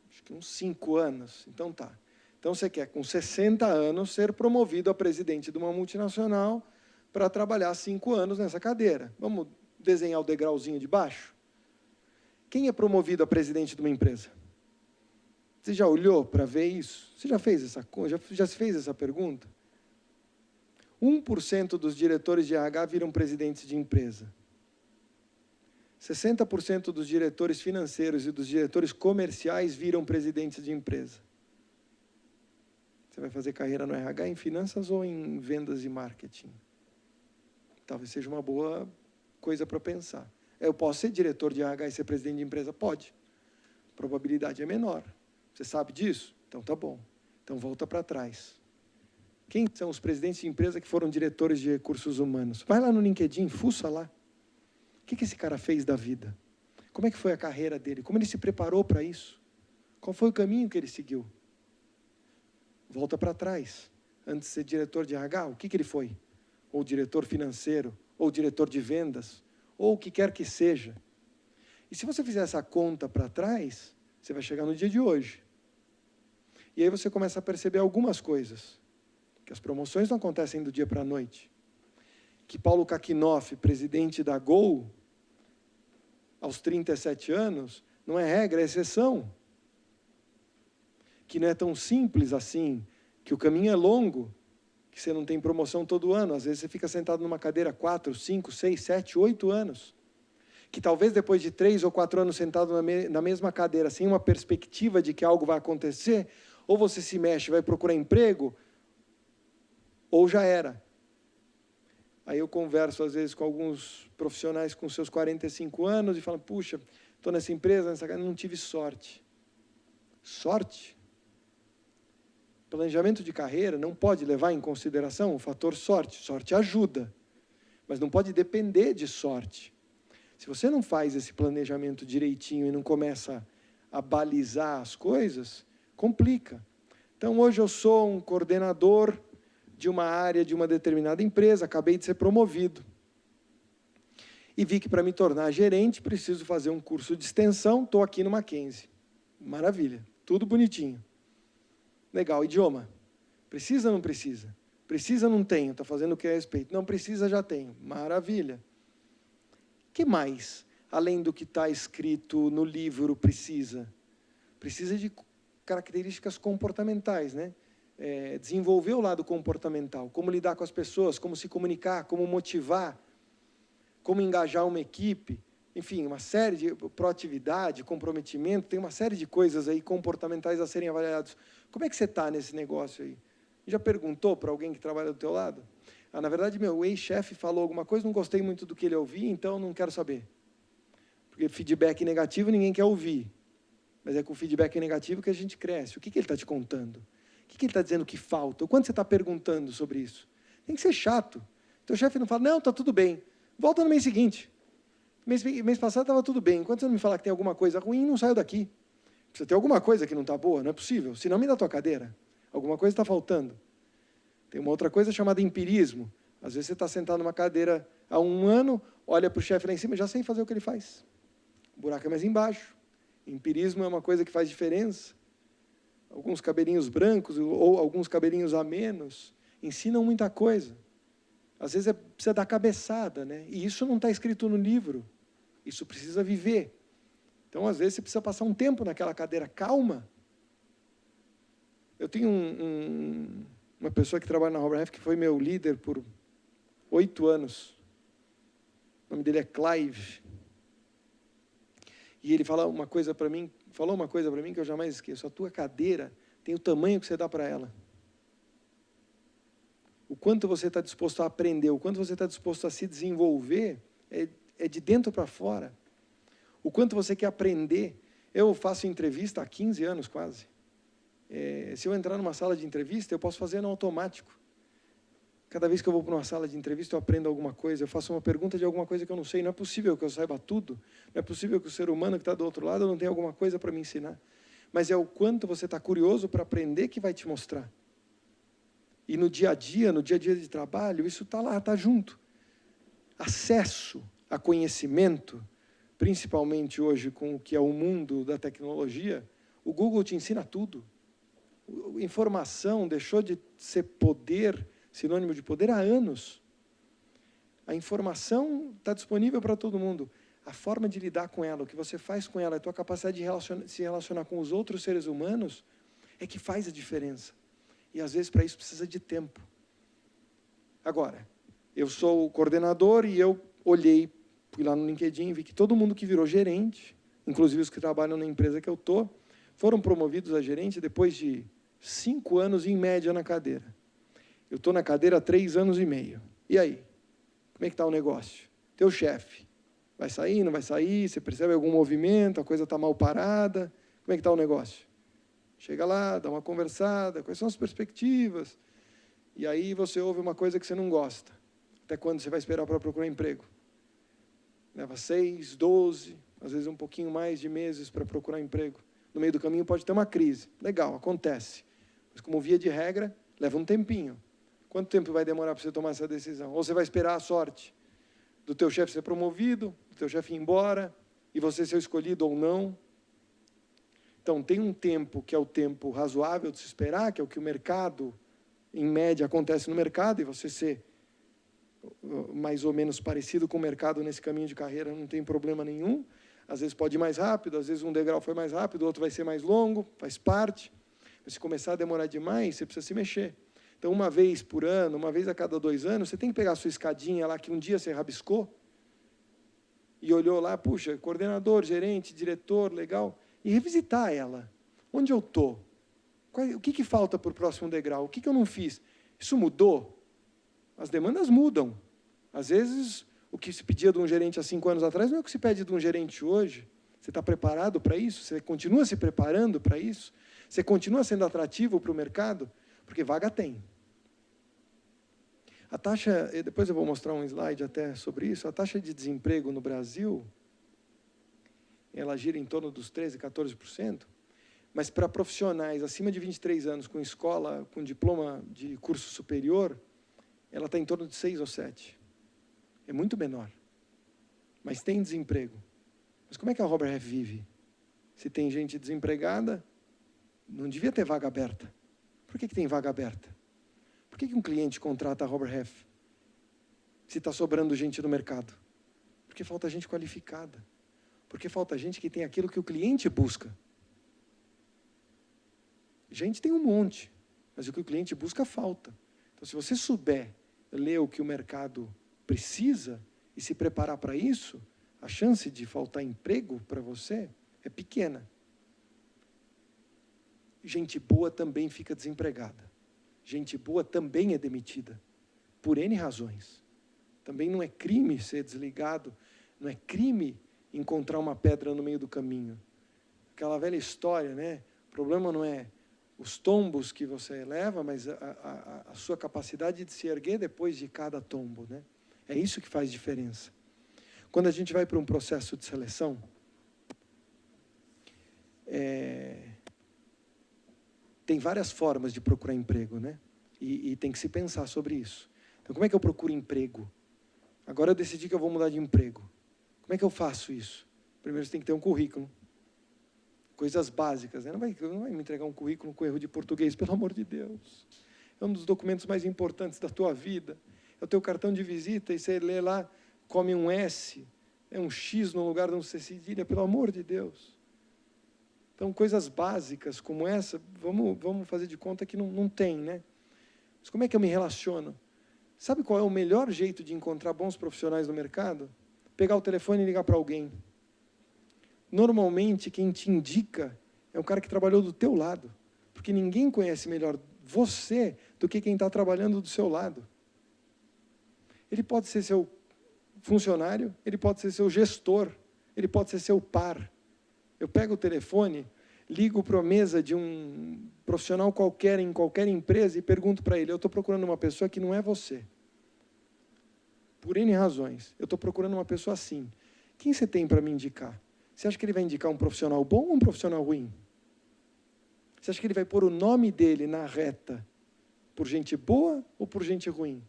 Acho que uns 5 anos. Então tá. Então você quer, com 60 anos, ser promovido a presidente de uma multinacional para trabalhar 5 anos nessa cadeira. Vamos desenhar o degrauzinho de baixo? Quem é promovido a presidente de uma empresa? Você já olhou para ver isso? Você já fez já se fez essa pergunta? 1% dos diretores de RH viram presidentes de empresa. 60% dos diretores financeiros e dos diretores comerciais viram presidentes de empresa. Você vai fazer carreira no RH, em finanças ou em vendas e marketing? Talvez seja uma boa coisa para pensar. Eu posso ser diretor de RH e ser presidente de empresa? Pode. A probabilidade é menor. Você sabe disso? Então tá bom. Então volta para trás. Quem são os presidentes de empresa que foram diretores de recursos humanos? Vai lá no LinkedIn, fuça lá. O que esse cara fez da vida? Como é que foi a carreira dele? Como ele se preparou para isso? Qual foi o caminho que ele seguiu? Volta para trás. Antes de ser diretor de RH, o que ele foi? Ou diretor financeiro, ou diretor de vendas, ou o que quer que seja. E se você fizer essa conta para trás, você vai chegar no dia de hoje. E aí você começa a perceber algumas coisas. Que as promoções não acontecem do dia para a noite. que Paulo Kakinoff, presidente da Gol, aos 37 anos, não é regra, é exceção. Que não é tão simples assim, que o caminho é longo, que você não tem promoção todo ano, às vezes você fica sentado numa cadeira 4, 5, 6, 7, 8 anos. Que talvez depois de 3 ou 4 anos sentado na mesma cadeira, sem uma perspectiva de que algo vai acontecer, ou você se mexe, vai procurar emprego, ou já era. Aí eu converso, às vezes, com alguns profissionais com seus 45 anos e falam, puxa, estou nessa empresa, não tive sorte. Sorte? Planejamento de carreira não pode levar em consideração o fator sorte. Sorte ajuda, mas não pode depender de sorte. Se você não faz esse planejamento direitinho e não começa a balizar as coisas, complica. Então, hoje eu sou um coordenador de uma área de uma determinada empresa, acabei de ser promovido. E vi que para me tornar gerente, preciso fazer um curso de extensão, estou aqui no Mackenzie. Maravilha, tudo bonitinho. Legal, idioma. Precisa ou não precisa? Precisa, não tenho, está fazendo o que é a respeito. Não precisa, já tenho. Maravilha. O que mais, além do que está escrito no livro, precisa? Precisa de características comportamentais, né? Desenvolver o lado comportamental, como lidar com as pessoas, como se comunicar, como motivar, como engajar uma equipe, enfim, uma série de proatividade, comprometimento, tem uma série de coisas aí comportamentais a serem avaliados. Como é que você está nesse negócio aí? Já perguntou para alguém que trabalha do teu lado? Na verdade, meu ex-chefe falou alguma coisa, não gostei muito do que ele ouviu, então não quero saber. Porque feedback negativo ninguém quer ouvir. Mas é com feedback negativo que a gente cresce. O que ele está te contando? O que ele está dizendo que falta? O quanto você está perguntando sobre isso? Tem que ser chato. Teu chefe não fala, não, está tudo bem. Volta no mês seguinte. Mês passado estava tudo bem. Enquanto você não me falar que tem alguma coisa ruim, não saio daqui. Precisa ter alguma coisa que não está boa, não é possível. Senão me dá a tua cadeira. Alguma coisa está faltando. Tem uma outra coisa chamada empirismo. Às vezes você está sentado numa cadeira há 1 ano, olha para o chefe lá em cima, já sei fazer o que ele faz. O buraco é mais embaixo. Empirismo é uma coisa que faz diferença. Alguns cabelinhos brancos ou alguns cabelinhos a menos ensinam muita coisa. Às vezes precisa dar cabeçada, né? E isso não está escrito no livro. Isso precisa viver. Então, às vezes, você precisa passar um tempo naquela cadeira calma. Eu tenho uma pessoa que trabalha na Robert Half que foi meu líder por 8 anos. O nome dele é Clive. E ele falou uma coisa para mim que eu jamais esqueço. A tua cadeira tem o tamanho que você dá para ela. O quanto você está disposto a aprender, o quanto você está disposto a se desenvolver, é de dentro para fora. O quanto você quer aprender. Eu faço entrevista há 15 anos quase. Se eu entrar numa sala de entrevista, eu posso fazer no automático. Cada vez que eu vou para uma sala de entrevista, eu aprendo alguma coisa, eu faço uma pergunta de alguma coisa que eu não sei. Não é possível que eu saiba tudo. Não é possível que o ser humano que está do outro lado não tenha alguma coisa para me ensinar. Mas é o quanto você está curioso para aprender que vai te mostrar. E no dia a dia de trabalho, isso está lá, está junto. Acesso a conhecimento, principalmente hoje com o que é o mundo da tecnologia, o Google te ensina tudo. Informação deixou de ser poder, sinônimo de poder, há anos. A informação está disponível para todo mundo. A forma de lidar com ela, o que você faz com ela, a tua capacidade de se relacionar com os outros seres humanos, é que faz a diferença. E, às vezes, para isso precisa de tempo. Agora, eu sou o coordenador e eu fui lá no LinkedIn e vi que todo mundo que virou gerente, inclusive os que trabalham na empresa que eu estou, foram promovidos a gerente depois de 5 anos, em média, na cadeira. Eu estou na cadeira há 3 anos e meio. E aí? Como é que está o negócio? Teu chefe, vai sair, não vai sair? Você percebe algum movimento? A coisa está mal parada? Como é que está o negócio? Chega lá, dá uma conversada, quais são as perspectivas? E aí você ouve uma coisa que você não gosta. Até quando você vai esperar para procurar emprego? Leva 6, 12, às vezes um pouquinho mais de meses para procurar emprego. No meio do caminho pode ter uma crise. Legal, acontece. Mas como via de regra, leva um tempinho. Quanto tempo vai demorar para você tomar essa decisão? Ou você vai esperar a sorte do teu chefe ser promovido, do teu chefe ir embora, e você ser escolhido ou não? Então, tem um tempo que é o tempo razoável de se esperar, que é o que o mercado, em média, acontece no mercado, e você ser mais ou menos parecido com o mercado nesse caminho de carreira, não tem problema nenhum. Às vezes pode ir mais rápido, às vezes um degrau foi mais rápido, o outro vai ser mais longo, faz parte. Mas se começar a demorar demais, você precisa se mexer. Então, uma vez por ano, uma vez a cada 2 anos, você tem que pegar a sua escadinha lá, que um dia você rabiscou, e olhou lá, puxa, coordenador, gerente, diretor, legal, e revisitar ela. Onde eu estou? O que falta para o próximo degrau? O que eu não fiz? Isso mudou? As demandas mudam. Às vezes, o que se pedia de um gerente há 5 anos atrás não é o que se pede de um gerente hoje. Você está preparado para isso? Você continua se preparando para isso? Você continua sendo atrativo para o mercado? Porque vaga tem. A taxa, depois eu vou mostrar um slide até sobre isso, a taxa de desemprego no Brasil, ela gira em torno dos 13%, 14%, mas para profissionais acima de 23 anos, com escola, com diploma de curso superior, ela está em torno de 6 ou 7%. É muito menor. Mas tem desemprego. Mas como é que a Robert Half vive? Se tem gente desempregada, não devia ter vaga aberta. Por que tem vaga aberta? Por que um cliente contrata a Robert Half se está sobrando gente no mercado? Porque falta gente qualificada. Porque falta gente que tem aquilo que o cliente busca. Gente tem um monte, mas o que o cliente busca falta. Então, se você souber ler o que o mercado precisa e se preparar para isso, a chance de faltar emprego para você é pequena. Gente boa também fica desempregada. Gente boa também é demitida, por N razões. Também não é crime ser desligado, não é crime encontrar uma pedra no meio do caminho. Aquela velha história, né? O problema não é os tombos que você leva, mas a sua capacidade de se erguer depois de cada tombo, né? É isso que faz diferença. Quando a gente vai para um processo de seleção, tem várias formas de procurar emprego, né? E tem que se pensar sobre isso. Então, como é que eu procuro emprego? Agora eu decidi que eu vou mudar de emprego. Como é que eu faço isso? Primeiro você tem que ter um currículo. Coisas básicas, né? Não vai me entregar um currículo com erro de português, pelo amor de Deus. É um dos documentos mais importantes da tua vida. É o teu cartão de visita e você lê lá, come um S, é um X no lugar de um C cedilha, pelo amor de Deus. Então, coisas básicas como essa, vamos fazer de conta que não tem, né? Mas como é que eu me relaciono? Sabe qual é o melhor jeito de encontrar bons profissionais no mercado? Pegar o telefone e ligar para alguém. Normalmente, quem te indica é um cara que trabalhou do teu lado. Porque ninguém conhece melhor você do que quem está trabalhando do seu lado. Ele pode ser seu funcionário, ele pode ser seu gestor, ele pode ser seu par. Eu pego o telefone, ligo para a mesa de um profissional qualquer, em qualquer empresa, e pergunto para ele, eu estou procurando uma pessoa que não é você. Por N razões. Eu estou procurando uma pessoa assim. Quem você tem para me indicar? Você acha que ele vai indicar um profissional bom ou um profissional ruim? Você acha que ele vai pôr o nome dele na reta por gente boa ou por gente ruim?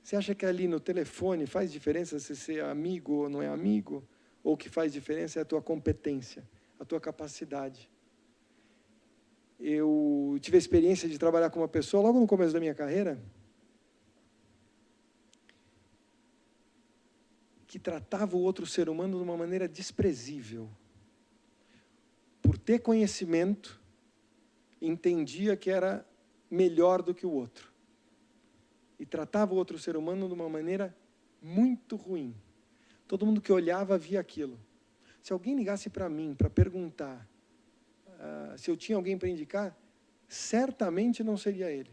Você acha que ali no telefone faz diferença se você é amigo ou não é amigo? Ou o que faz diferença é a tua competência, a tua capacidade? Eu tive a experiência de trabalhar com uma pessoa logo no começo da minha carreira que tratava o outro ser humano de uma maneira desprezível. Por ter conhecimento, entendia que era melhor do que o outro. E tratava o outro ser humano de uma maneira muito ruim. Todo mundo que olhava via aquilo. Se alguém ligasse para mim para perguntar se eu tinha alguém para indicar, certamente não seria ele.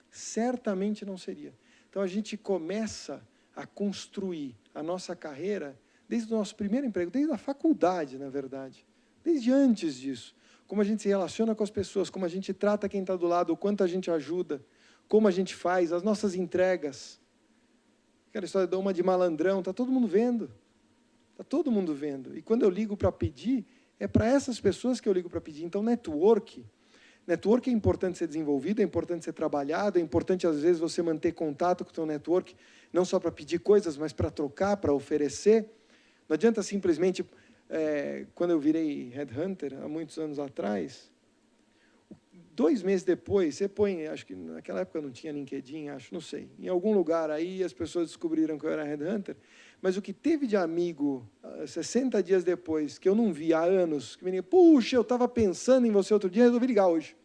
Certamente não seria. Então a gente começa a construir a nossa carreira desde o nosso primeiro emprego, desde a faculdade, na verdade. Desde antes disso. Como a gente se relaciona com as pessoas, como a gente trata quem está do lado, o quanto a gente ajuda, como a gente faz, as nossas entregas. Aquela história de uma de malandrão, está todo mundo vendo. Está todo mundo vendo. E quando eu ligo para pedir, é para essas pessoas que eu ligo para pedir. Então, network é importante ser desenvolvido, é importante ser trabalhado, é importante, às vezes, você manter contato com o seu network, não só para pedir coisas, mas para trocar, para oferecer. Não adianta simplesmente, quando eu virei headhunter, há muitos anos atrás, 2 meses depois, você põe, acho que naquela época não tinha LinkedIn, não sei. Em algum lugar aí as pessoas descobriram que eu era headhunter, mas o que teve de amigo 60 dias depois, que eu não vi há anos, que me liga, puxa, eu estava pensando em você outro dia, resolvi ligar hoje.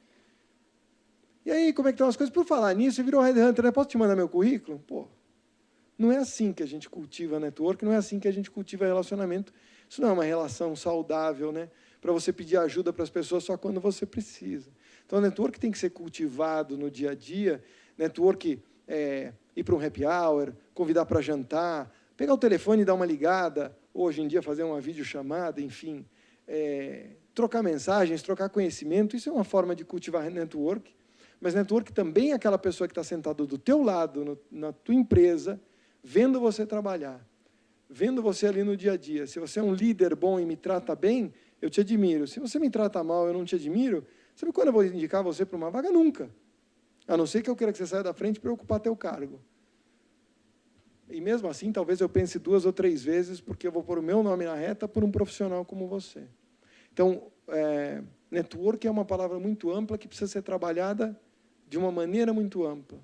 E aí, como é que estão as coisas? Por falar nisso, você virou headhunter, né? Posso te mandar meu currículo? Pô, não é assim que a gente cultiva network, não é assim que a gente cultiva relacionamento. Isso não é uma relação saudável, né? Para você pedir ajuda para as pessoas só quando você precisa. Então, o network tem que ser cultivado no dia a dia. Network ir para um happy hour, convidar para jantar, pegar o telefone e dar uma ligada, hoje em dia fazer uma videochamada, enfim, trocar mensagens, trocar conhecimento, isso é uma forma de cultivar network. Mas network também é aquela pessoa que está sentada do teu lado, na tua empresa, vendo você trabalhar, vendo você ali no dia a dia. Se você é um líder bom e me trata bem, eu te admiro. Se você me trata mal, eu não te admiro, sabe quando eu vou indicar você para uma vaga? Nunca. A não ser que eu queira que você saia da frente para ocupar teu cargo. E mesmo assim, talvez eu pense 2 ou 3 vezes, porque eu vou pôr o meu nome na reta por um profissional como você. Então, network é uma palavra muito ampla que precisa ser trabalhada de uma maneira muito ampla.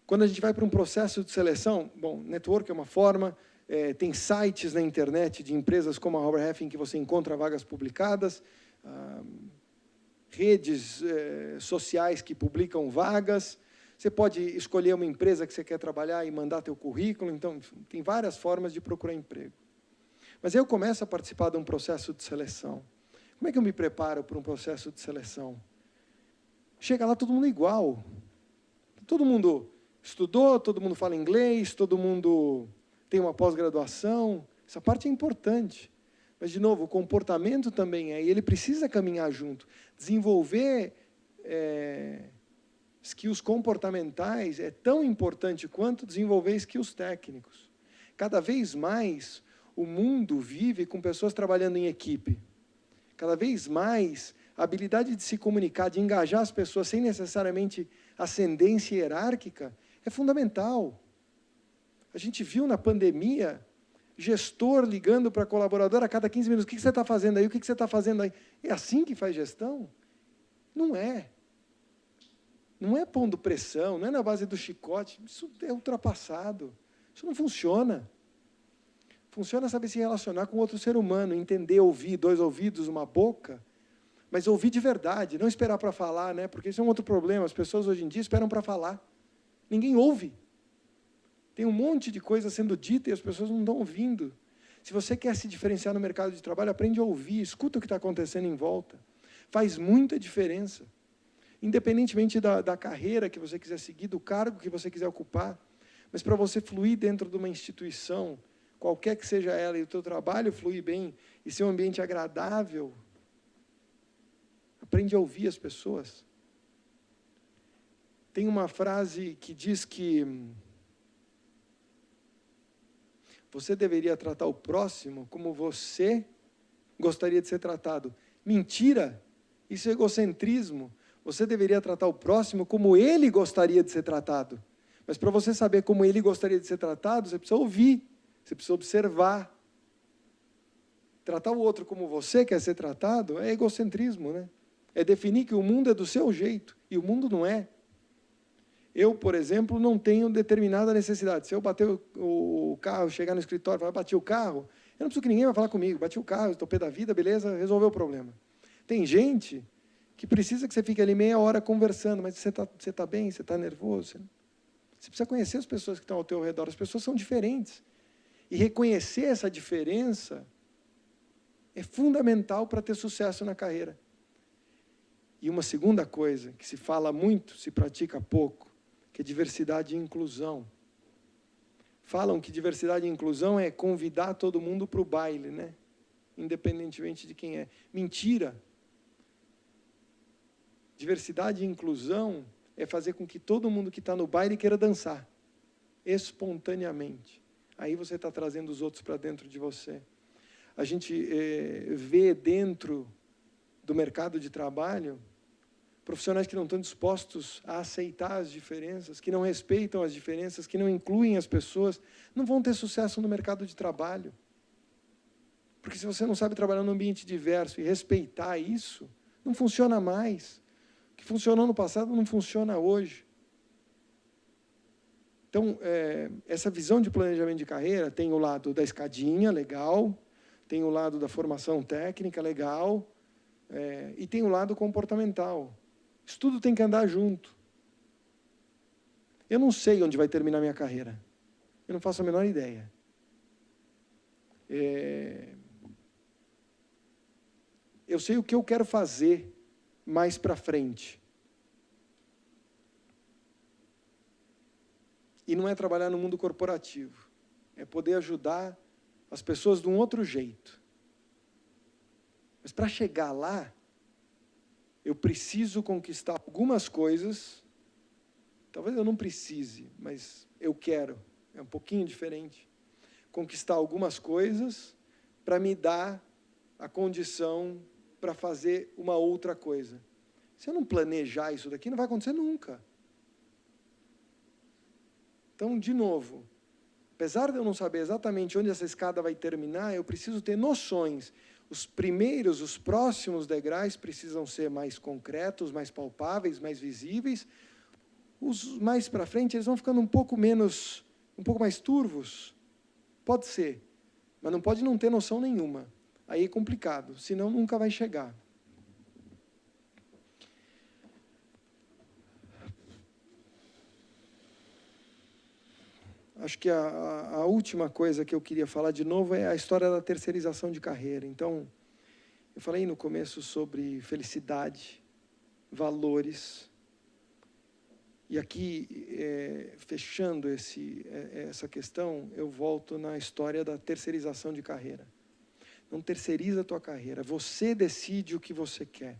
Quando a gente vai para um processo de seleção, bom, network é uma forma, tem sites na internet de empresas como a Howard Heffing que você encontra vagas publicadas, redes sociais que publicam vagas, você pode escolher uma empresa que você quer trabalhar e mandar teu currículo, então, tem várias formas de procurar emprego. Mas aí eu começo a participar de um processo de seleção. Como é que eu me preparo para um processo de seleção? Chega lá todo mundo igual. Todo mundo estudou, todo mundo fala inglês, todo mundo tem uma pós-graduação. Essa parte é importante. Mas, de novo, o comportamento também e ele precisa caminhar junto. Desenvolver skills comportamentais é tão importante quanto desenvolver skills técnicos. Cada vez mais, o mundo vive com pessoas trabalhando em equipe. Cada vez mais, a habilidade de se comunicar, de engajar as pessoas sem necessariamente ascendência hierárquica, é fundamental. A gente viu na pandemia, gestor ligando para colaborador a cada 15 minutos, o que você está fazendo aí, o que você está fazendo aí? É assim que faz gestão? Não é. Não é pondo pressão, não é na base do chicote, isso é ultrapassado. Isso não funciona. Funciona saber se relacionar com outro ser humano, entender, ouvir, 2 ouvidos, uma boca, mas ouvir de verdade, não esperar para falar, né? Porque isso é um outro problema, as pessoas hoje em dia esperam para falar. Ninguém ouve. Tem um monte de coisa sendo dita e as pessoas não estão ouvindo. Se você quer se diferenciar no mercado de trabalho, aprende a ouvir, escuta o que está acontecendo em volta. Faz muita diferença. Independentemente da carreira que você quiser seguir, do cargo que você quiser ocupar, mas para você fluir dentro de uma instituição, qualquer que seja ela, e o teu trabalho fluir bem, e ser um ambiente agradável, aprende a ouvir as pessoas. Tem uma frase que diz que você deveria tratar o próximo como você gostaria de ser tratado. Mentira! Isso é egocentrismo. Você deveria tratar o próximo como ele gostaria de ser tratado. Mas para você saber como ele gostaria de ser tratado, você precisa ouvir, você precisa observar. Tratar o outro como você quer ser tratado é egocentrismo, né? É definir que o mundo é do seu jeito, e o mundo não é. Eu, por exemplo, não tenho determinada necessidade. Se eu bater o carro, chegar no escritório e falar, bati o carro, eu não preciso que ninguém vai falar comigo. Bati o carro, estou pé da vida, beleza, resolveu o problema. Tem gente que precisa que você fique ali meia hora conversando, mas você tá bem, você está nervoso. Você precisa conhecer as pessoas que estão ao teu redor. As pessoas são diferentes. E reconhecer essa diferença é fundamental para ter sucesso na carreira. E uma segunda coisa, que se fala muito, se pratica pouco, que é diversidade e inclusão. Falam que diversidade e inclusão é convidar todo mundo para o baile, né? Independentemente de quem é. Mentira! Diversidade e inclusão é fazer com que todo mundo que está no baile queira dançar, espontaneamente. Aí você está trazendo os outros para dentro de você. A gente vê dentro do mercado de trabalho profissionais que não estão dispostos a aceitar as diferenças, que não respeitam as diferenças, que não incluem as pessoas, não vão ter sucesso no mercado de trabalho. Porque se você não sabe trabalhar num ambiente diverso e respeitar isso, Não funciona mais. O que funcionou no passado não funciona hoje. Então, essa visão de planejamento de carreira tem o lado da escadinha, legal, tem o lado da formação técnica, legal, e tem o lado comportamental. Isso tudo tem que andar junto. Eu não sei onde vai terminar minha carreira. Eu não faço a menor ideia. Eu sei o que eu quero fazer mais para frente. E não é trabalhar no mundo corporativo. É poder ajudar as pessoas de um outro jeito. Mas para chegar lá, eu preciso conquistar algumas coisas. Talvez eu não precise, mas eu quero. É um pouquinho diferente. Conquistar algumas coisas para me dar a condição para fazer uma outra coisa. Se eu não planejar isso daqui, não vai acontecer nunca. Então, de novo, apesar de eu não saber exatamente onde essa escada vai terminar, eu preciso ter noções. Os primeiros, os próximos degraus precisam ser mais concretos, mais palpáveis, mais visíveis. Os mais para frente, eles vão ficando um pouco mais turvos. Pode ser, mas não pode não ter noção nenhuma. Aí é complicado, senão nunca vai chegar. Acho que a última coisa que eu queria falar de novo é a história da terceirização de carreira. Então, eu falei no começo sobre felicidade, valores. E aqui, fechando essa questão, eu volto na história da terceirização de carreira. Não terceiriza a tua carreira. Você decide o que você quer.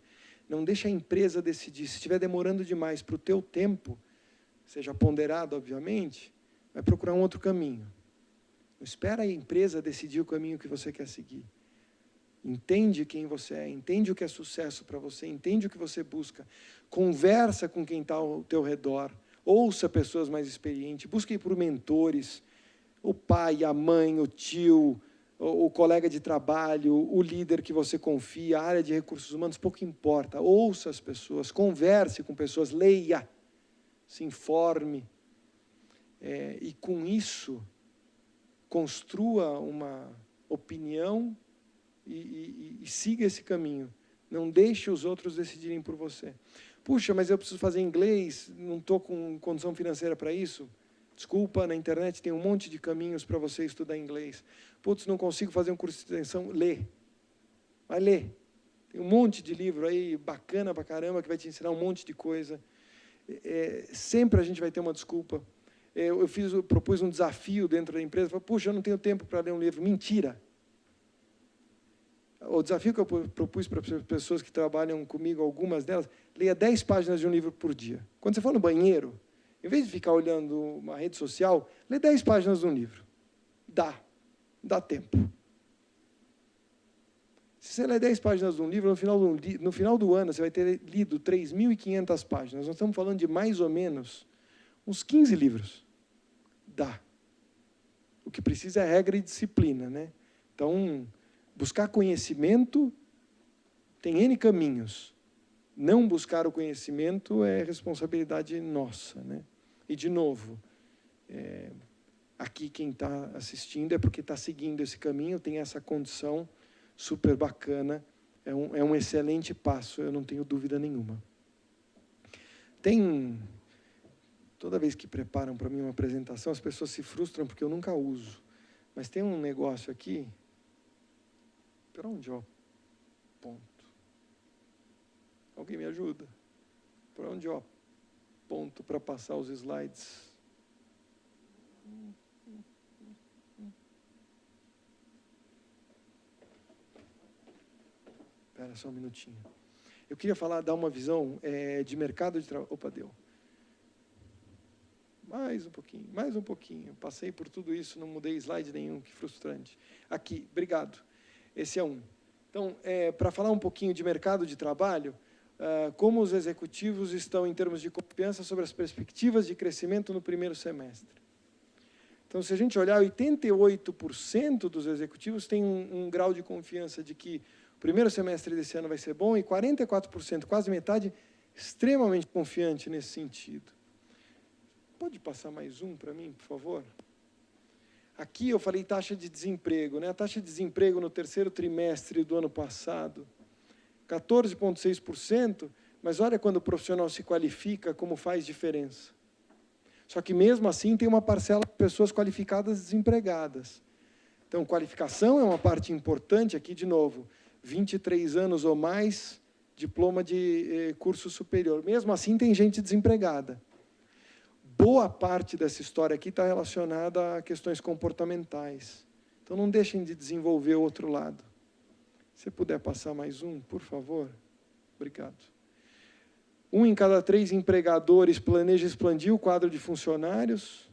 Não deixa a empresa decidir. Se estiver demorando demais para o teu tempo, seja ponderado, obviamente, vai procurar um outro caminho. Não espera a empresa decidir o caminho que você quer seguir. Entende quem você é, entende o que é sucesso para você, entende o que você busca. Conversa com quem está ao teu redor. Ouça pessoas mais experientes. Busque por mentores. O pai, a mãe, o tio, o colega de trabalho, o líder que você confia, a área de recursos humanos, pouco importa. Ouça as pessoas, converse com pessoas, leia, se informe. E com isso, construa uma opinião e siga esse caminho. Não deixe os outros decidirem por você. Puxa, mas eu preciso fazer inglês, não estou com condição financeira para isso. Desculpa, na internet tem um monte de caminhos para você estudar inglês. Putz, não consigo fazer um curso de extensão. Lê. Vai ler. Tem um monte de livro aí, bacana pra caramba, que vai te ensinar um monte de coisa. Sempre a gente vai ter uma desculpa. Eu propus um desafio dentro da empresa. Falei, puxa, eu não tenho tempo para ler um livro. Mentira. O desafio que eu propus para as pessoas que trabalham comigo, algumas delas, leia 10 páginas de um livro por dia. Quando você for no banheiro, em vez de ficar olhando uma rede social, lê 10 páginas de um livro. Dá tempo. Se você lê 10 páginas de um livro, no final do ano, você vai ter lido 3.500 páginas. Nós estamos falando de mais ou menos uns 15 livros. Dá. O que precisa é regra e disciplina, né? Então, buscar conhecimento tem N caminhos. Não buscar o conhecimento é responsabilidade nossa, né? E, de novo, aqui quem está assistindo é porque está seguindo esse caminho, tem essa condição super bacana, é um excelente passo, eu não tenho dúvida nenhuma. Toda vez que preparam para mim uma apresentação, as pessoas se frustram porque eu nunca uso. Mas tem um negócio aqui, para onde eu aponto? Alguém me ajuda? Para onde eu aponto para passar os slides? Espera só um minutinho. Eu queria dar uma visão de mercado de trabalho. Opa, deu. Mais um pouquinho. Passei por tudo isso, não mudei slide nenhum, que frustrante. Aqui, obrigado. Esse é um. Então, para falar um pouquinho de mercado de trabalho, como os executivos estão em termos de confiança sobre as perspectivas de crescimento no primeiro semestre. Então, se a gente olhar, 88% dos executivos têm um grau de confiança de que o primeiro semestre desse ano vai ser bom e 44%, quase metade, extremamente confiante nesse sentido. Pode passar mais um para mim, por favor? Aqui eu falei taxa de desemprego, né? A taxa de desemprego no terceiro trimestre do ano passado, 14,6%, mas olha quando o profissional se qualifica, como faz diferença. Só que, mesmo assim, tem uma parcela de pessoas qualificadas desempregadas. Então, qualificação é uma parte importante aqui, de novo, 23 anos ou mais, diploma de curso superior. Mesmo assim, tem gente desempregada. Boa parte dessa história aqui está relacionada a questões comportamentais. Então, não deixem de desenvolver o outro lado. Se puder passar mais um, por favor. Obrigado. 1 em cada 3 empregadores planeja expandir o quadro de funcionários.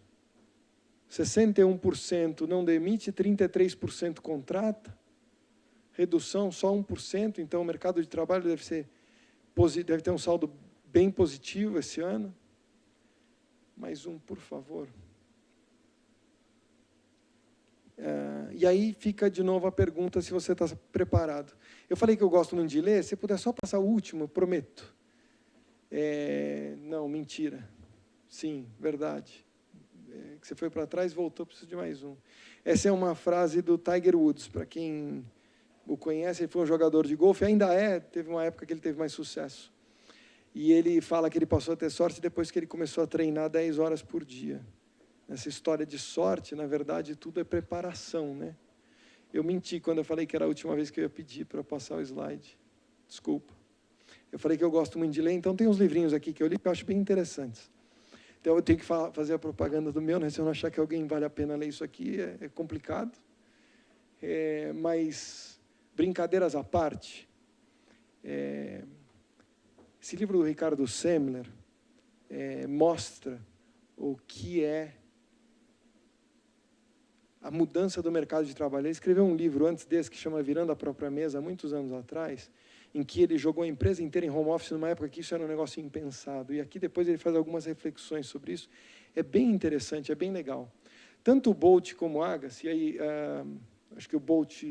61% não demite, 33% contrata. Redução só 1%, então o mercado de trabalho deve ter um saldo bem positivo esse ano. Mais um, por favor. E aí fica de novo a pergunta se você está preparado. Eu falei que eu gosto muito de ler, se puder só passar o último, eu prometo. Não, mentira. Sim, verdade. Que você foi para trás, voltou, preciso de mais um. Essa é uma frase do Tiger Woods, para quem o conhece, ele foi um jogador de golfe, ainda teve uma época que ele teve mais sucesso. E ele fala que ele passou a ter sorte depois que ele começou a treinar 10 horas por dia. Essa história de sorte, na verdade, tudo é preparação, né? Eu menti quando eu falei que era a última vez que eu ia pedir para passar o slide. Desculpa. Eu falei que eu gosto muito de ler, então tem uns livrinhos aqui que eu li que eu acho bem interessantes. Então eu tenho que fazer a propaganda do meu, né? Se eu não achar que alguém vale a pena ler isso aqui, é complicado. Mas, brincadeiras à parte, esse livro do Ricardo Semler mostra o que é a mudança do mercado de trabalho. Ele escreveu um livro antes desse que chama Virando a Própria Mesa, há muitos anos atrás, em que ele jogou a empresa inteira em home office numa época que isso era um negócio impensado. E aqui depois ele faz algumas reflexões sobre isso. É bem interessante, é bem legal. Tanto o Bolt como o Agassi, e aí acho que o Bolt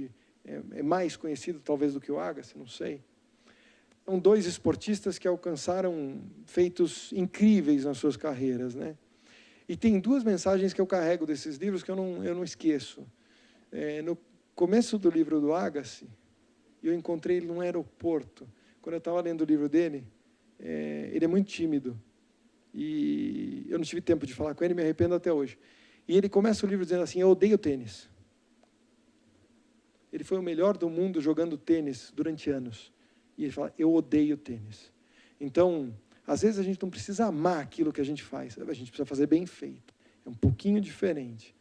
é mais conhecido talvez do que o Agassi, não sei. São 2 esportistas que alcançaram feitos incríveis nas suas carreiras, né? E tem 2 mensagens que eu carrego desses livros que eu não esqueço. No começo do livro do Agassi, eu encontrei ele num aeroporto. Quando eu estava lendo o livro dele, ele é muito tímido. E eu não tive tempo de falar com ele, me arrependo até hoje. E ele começa o livro dizendo assim: eu odeio tênis. Ele foi o melhor do mundo jogando tênis durante anos. E ele fala: eu odeio tênis. Então, às vezes a gente não precisa amar aquilo que a gente faz, a gente precisa fazer bem feito. É um pouquinho diferente.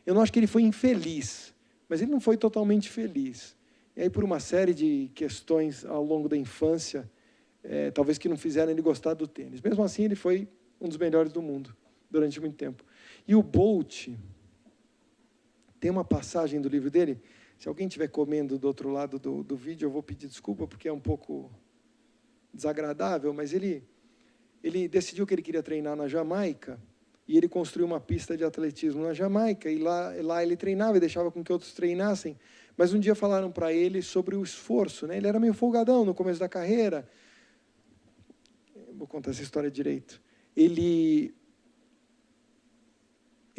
Eu não acho que ele foi infeliz, mas ele não foi totalmente feliz. E aí, por uma série de questões ao longo da infância, talvez que não fizeram ele gostar do tênis. Mesmo assim, ele foi um dos melhores do mundo durante muito tempo. E o Bolt, tem uma passagem do livro dele, se alguém estiver comendo do outro lado do vídeo, eu vou pedir desculpa, porque é um pouco desagradável, mas ele decidiu que ele queria treinar na Jamaica, e ele construiu uma pista de atletismo na Jamaica, e lá ele treinava e deixava com que outros treinassem, mas um dia falaram para ele sobre o esforço, né? Ele era meio folgadão no começo da carreira. Vou contar essa história direito. Ele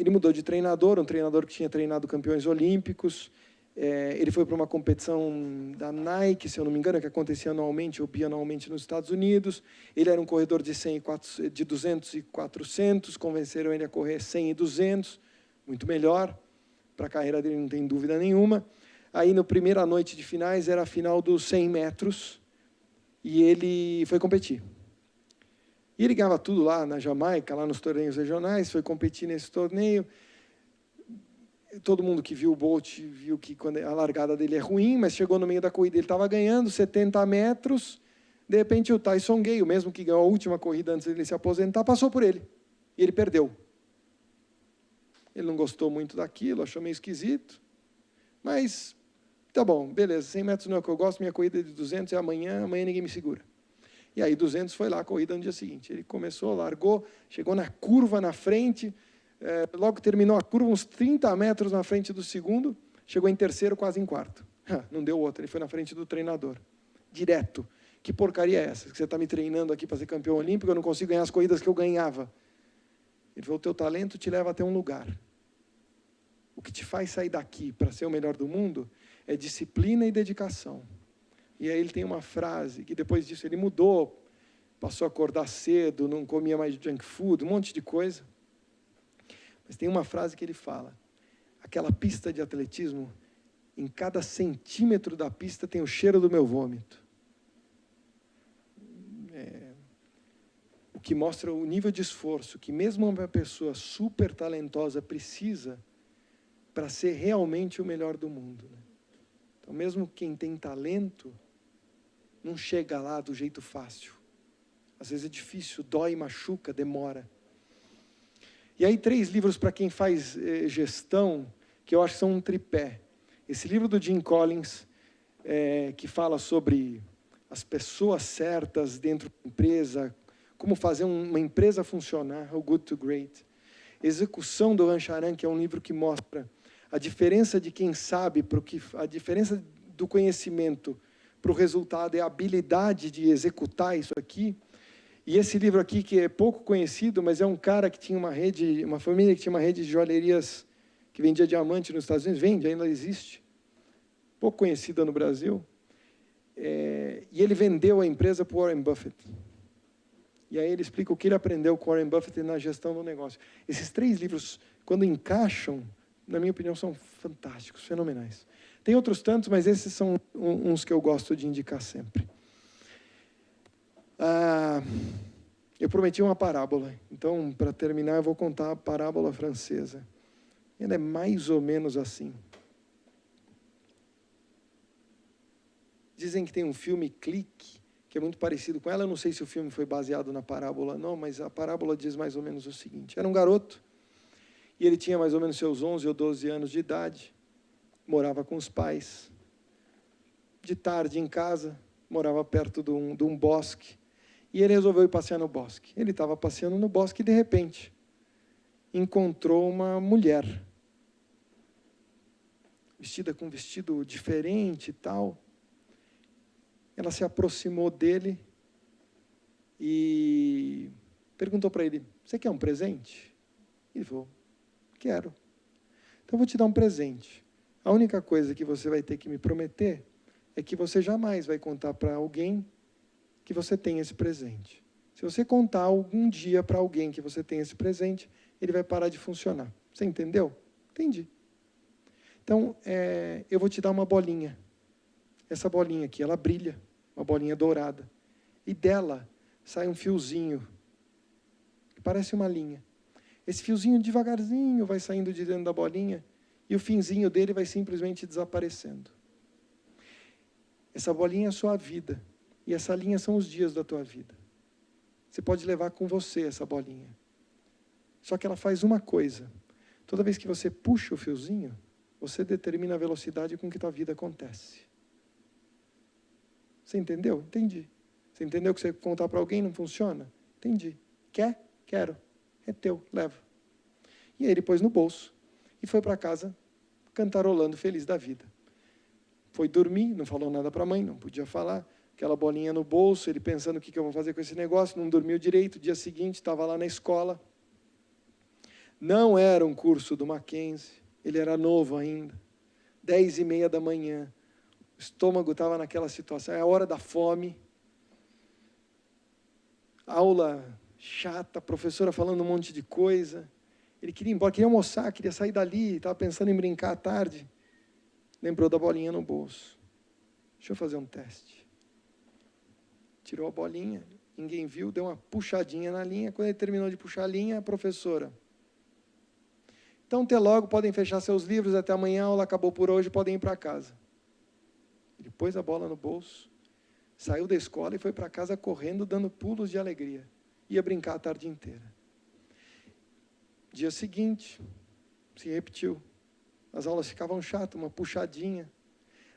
mudou de treinador, um treinador que tinha treinado campeões olímpicos. Ele foi para uma competição da Nike, se eu não me engano, que acontecia anualmente ou bianualmente nos Estados Unidos. Ele era um corredor de 200 e 400, convenceram ele a correr 100 e 200, muito melhor. Para a carreira dele, não tem dúvida nenhuma. Aí, na primeira noite de finais, era a final dos 100 metros, e ele foi competir. E ele ganhava tudo lá na Jamaica, lá nos torneios regionais, foi competir nesse torneio. Todo mundo que viu o Bolt viu que quando a largada dele é ruim, mas chegou no meio da corrida, ele estava ganhando 70 metros, de repente o Tyson Gay, o mesmo que ganhou a última corrida antes dele se aposentar, passou por ele, e ele perdeu. Ele não gostou muito daquilo, achou meio esquisito, mas tá bom, beleza, 100 metros não é o que eu gosto, minha corrida é de 200 é amanhã ninguém me segura. E aí 200 foi lá a corrida no dia seguinte. Ele começou, largou, chegou na curva na frente, Logo terminou a curva, uns 30 metros na frente do segundo, chegou em terceiro, quase em quarto. Não deu outra, ele foi na frente do treinador. Direto. Que porcaria é essa? Que você está me treinando aqui para ser campeão olímpico, eu não consigo ganhar as corridas que eu ganhava. Ele falou, o teu talento te leva até um lugar. O que te faz sair daqui para ser o melhor do mundo é disciplina e dedicação. E aí ele tem uma frase, que depois disso ele mudou, passou a acordar cedo, não comia mais junk food, um monte de coisa. Mas tem uma frase que ele fala, aquela pista de atletismo, em cada centímetro da pista tem o cheiro do meu vômito. O que mostra o nível de esforço que mesmo uma pessoa super talentosa precisa para ser realmente o melhor do mundo. Então, mesmo quem tem talento, não chega lá do jeito fácil. Às vezes é difícil, dói, machuca, demora. E aí 3 livros para quem faz gestão, que eu acho que são um tripé. Esse livro do Jim Collins, que fala sobre as pessoas certas dentro da empresa, como fazer uma empresa funcionar, o Good to Great. Execução do Rancharan, que é um livro que mostra a diferença de quem sabe, a diferença do conhecimento para o resultado é a habilidade de executar isso aqui. E esse livro aqui, que é pouco conhecido, mas é um cara que tinha uma família que tinha uma rede de joalherias que vendia diamante nos Estados Unidos, ainda existe, pouco conhecida no Brasil, e ele vendeu a empresa para o Warren Buffett. E aí ele explica o que ele aprendeu com o Warren Buffett na gestão do negócio. Esses 3 livros, quando encaixam, na minha opinião, são fantásticos, fenomenais. Tem outros tantos, mas esses são uns que eu gosto de indicar sempre. Eu prometi uma parábola, então, para terminar, eu vou contar a parábola francesa. Ela é mais ou menos assim. Dizem que tem um filme, Clique, que é muito parecido com ela. Eu não sei se o filme foi baseado na parábola, não, mas a parábola diz mais ou menos o seguinte. Era um garoto, e ele tinha mais ou menos seus 11 ou 12 anos de idade, morava com os pais. De tarde, em casa, morava perto de um bosque, e ele resolveu ir passear no bosque. Ele estava passeando no bosque e, de repente, encontrou uma mulher, vestida com um vestido diferente e tal. Ela se aproximou dele e perguntou para ele, você quer um presente? Ele falou, quero. Então eu vou te dar um presente. A única coisa que você vai ter que me prometer é que você jamais vai contar para alguém que você tem esse presente. Se você contar algum dia para alguém que você tem esse presente, ele vai parar de funcionar. Você entendeu? Entendi. Então, eu vou te dar uma bolinha. Essa bolinha aqui, ela brilha, uma bolinha dourada. E dela sai um fiozinho, que parece uma linha. Esse fiozinho devagarzinho vai saindo de dentro da bolinha e o finzinho dele vai simplesmente desaparecendo. Essa bolinha é a sua vida. E essa linha são os dias da tua vida. Você pode levar com você essa bolinha. Só que ela faz uma coisa. Toda vez que você puxa o fiozinho, você determina a velocidade com que tua vida acontece. Você entendeu? Entendi. Você entendeu que você contar para alguém não funciona? Entendi. Quer? Quero. É teu, leva. E aí ele pôs no bolso e foi para casa cantarolando, feliz da vida. Foi dormir, não falou nada para a mãe, não podia falar. Aquela bolinha no bolso, ele pensando o que eu vou fazer com esse negócio, não dormiu direito. Dia seguinte, estava lá na escola. Não era um curso do Mackenzie, ele era novo ainda. 10h30 da manhã. O estômago estava naquela situação, é a hora da fome. Aula chata, a professora falando um monte de coisa. Ele queria ir embora, queria almoçar, queria sair dali, estava pensando em brincar à tarde. Lembrou da bolinha no bolso. Deixa eu fazer um teste. Tirou a bolinha, ninguém viu, deu uma puxadinha na linha. Quando ele terminou de puxar a linha, a professora. Então, até logo, podem fechar seus livros, até amanhã, a aula acabou por hoje, podem ir para casa. Ele pôs a bola no bolso, saiu da escola e foi para casa correndo, dando pulos de alegria. Ia brincar a tarde inteira. Dia seguinte, se repetiu. As aulas ficavam chatas, uma puxadinha.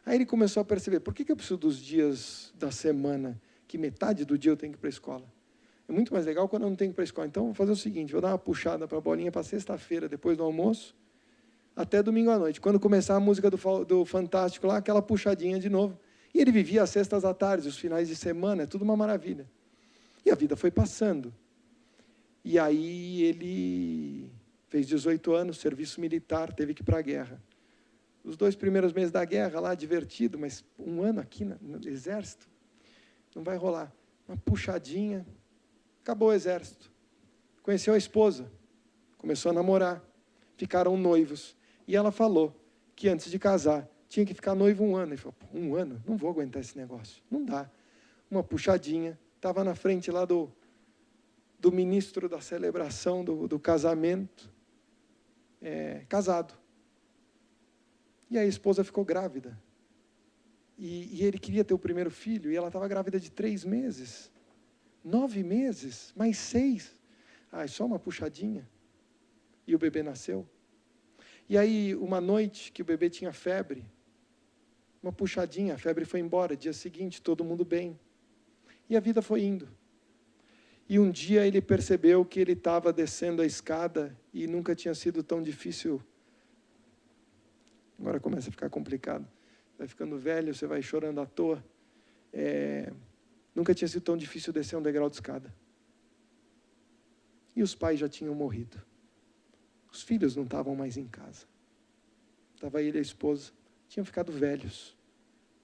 Aí ele começou a perceber, por que eu preciso dos dias da semana, que metade do dia eu tenho que ir para a escola? É muito mais legal quando eu não tenho que ir para a escola. Então, vou fazer o seguinte, vou dar uma puxada para a bolinha para sexta-feira, depois do almoço, até domingo à noite. Quando começar a música do Fantástico lá, aquela puxadinha de novo. E ele vivia às sextas à tarde, os finais de semana, é tudo uma maravilha. E a vida foi passando. E aí ele fez 18 anos, serviço militar, teve que ir para a guerra. Os 2 primeiros meses da guerra lá, divertido, mas 1 ano aqui no exército, não vai rolar. Uma puxadinha, acabou o exército. Conheceu a esposa, começou a namorar, ficaram noivos. E ela falou que antes de casar, tinha que ficar noivo 1 ano. Ele falou, 1 ano? Não vou aguentar esse negócio. Não dá. Uma puxadinha, estava na frente lá do ministro da celebração do casamento, casado. E a esposa ficou grávida. E ele queria ter o primeiro filho, e ela estava grávida de 3 meses. 9 meses, mais 6. Só uma puxadinha. E o bebê nasceu. E aí, uma noite que o bebê tinha febre, uma puxadinha, a febre foi embora. Dia seguinte, todo mundo bem. E a vida foi indo. E um dia ele percebeu que ele estava descendo a escada e nunca tinha sido tão difícil. Agora começa a ficar complicado. Vai ficando velho, você vai chorando à toa. Nunca tinha sido tão difícil descer um degrau de escada. E os pais já tinham morrido. Os filhos não estavam mais em casa. Estava ele e a esposa. Tinham ficado velhos.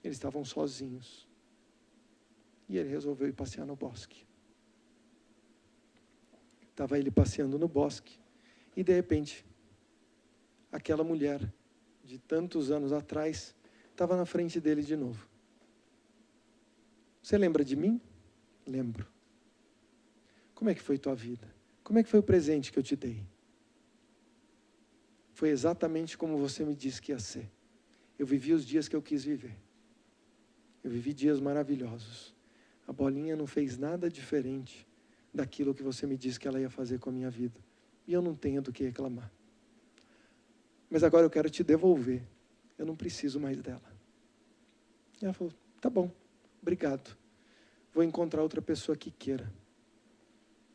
Eles estavam sozinhos. E ele resolveu ir passear no bosque. Estava ele passeando no bosque. E, de repente, aquela mulher, de tantos anos atrás, estava na frente dele de novo. Você lembra de mim? Lembro. Como é que foi tua vida? Como é que foi o presente que eu te dei? Foi exatamente como você me disse que ia ser. Eu vivi os dias que eu quis viver. Eu vivi dias maravilhosos. A bolinha não fez nada diferente daquilo que você me disse que ela ia fazer com a minha vida. E eu não tenho do que reclamar. Mas agora eu quero te devolver. Eu não preciso mais dela. E ela falou, tá bom, obrigado. Vou encontrar outra pessoa que queira.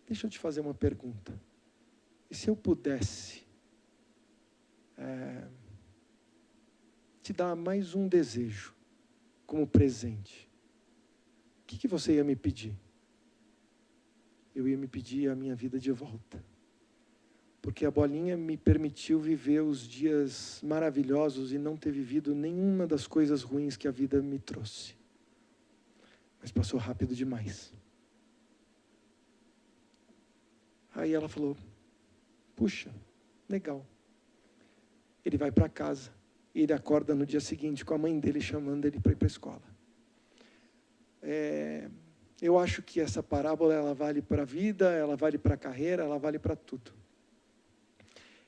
Deixa eu te fazer uma pergunta. E se eu pudesse te dar mais um desejo como presente? O que você ia me pedir? Eu ia me pedir a minha vida de volta. Porque a bolinha me permitiu viver os dias maravilhosos e não ter vivido nenhuma das coisas ruins que a vida me trouxe. Mas passou rápido demais. Aí ela falou, puxa, legal. Ele vai para casa e ele acorda no dia seguinte com a mãe dele chamando ele para ir para a escola. Eu acho que essa parábola ela vale para a vida, ela vale para a carreira, ela vale para tudo.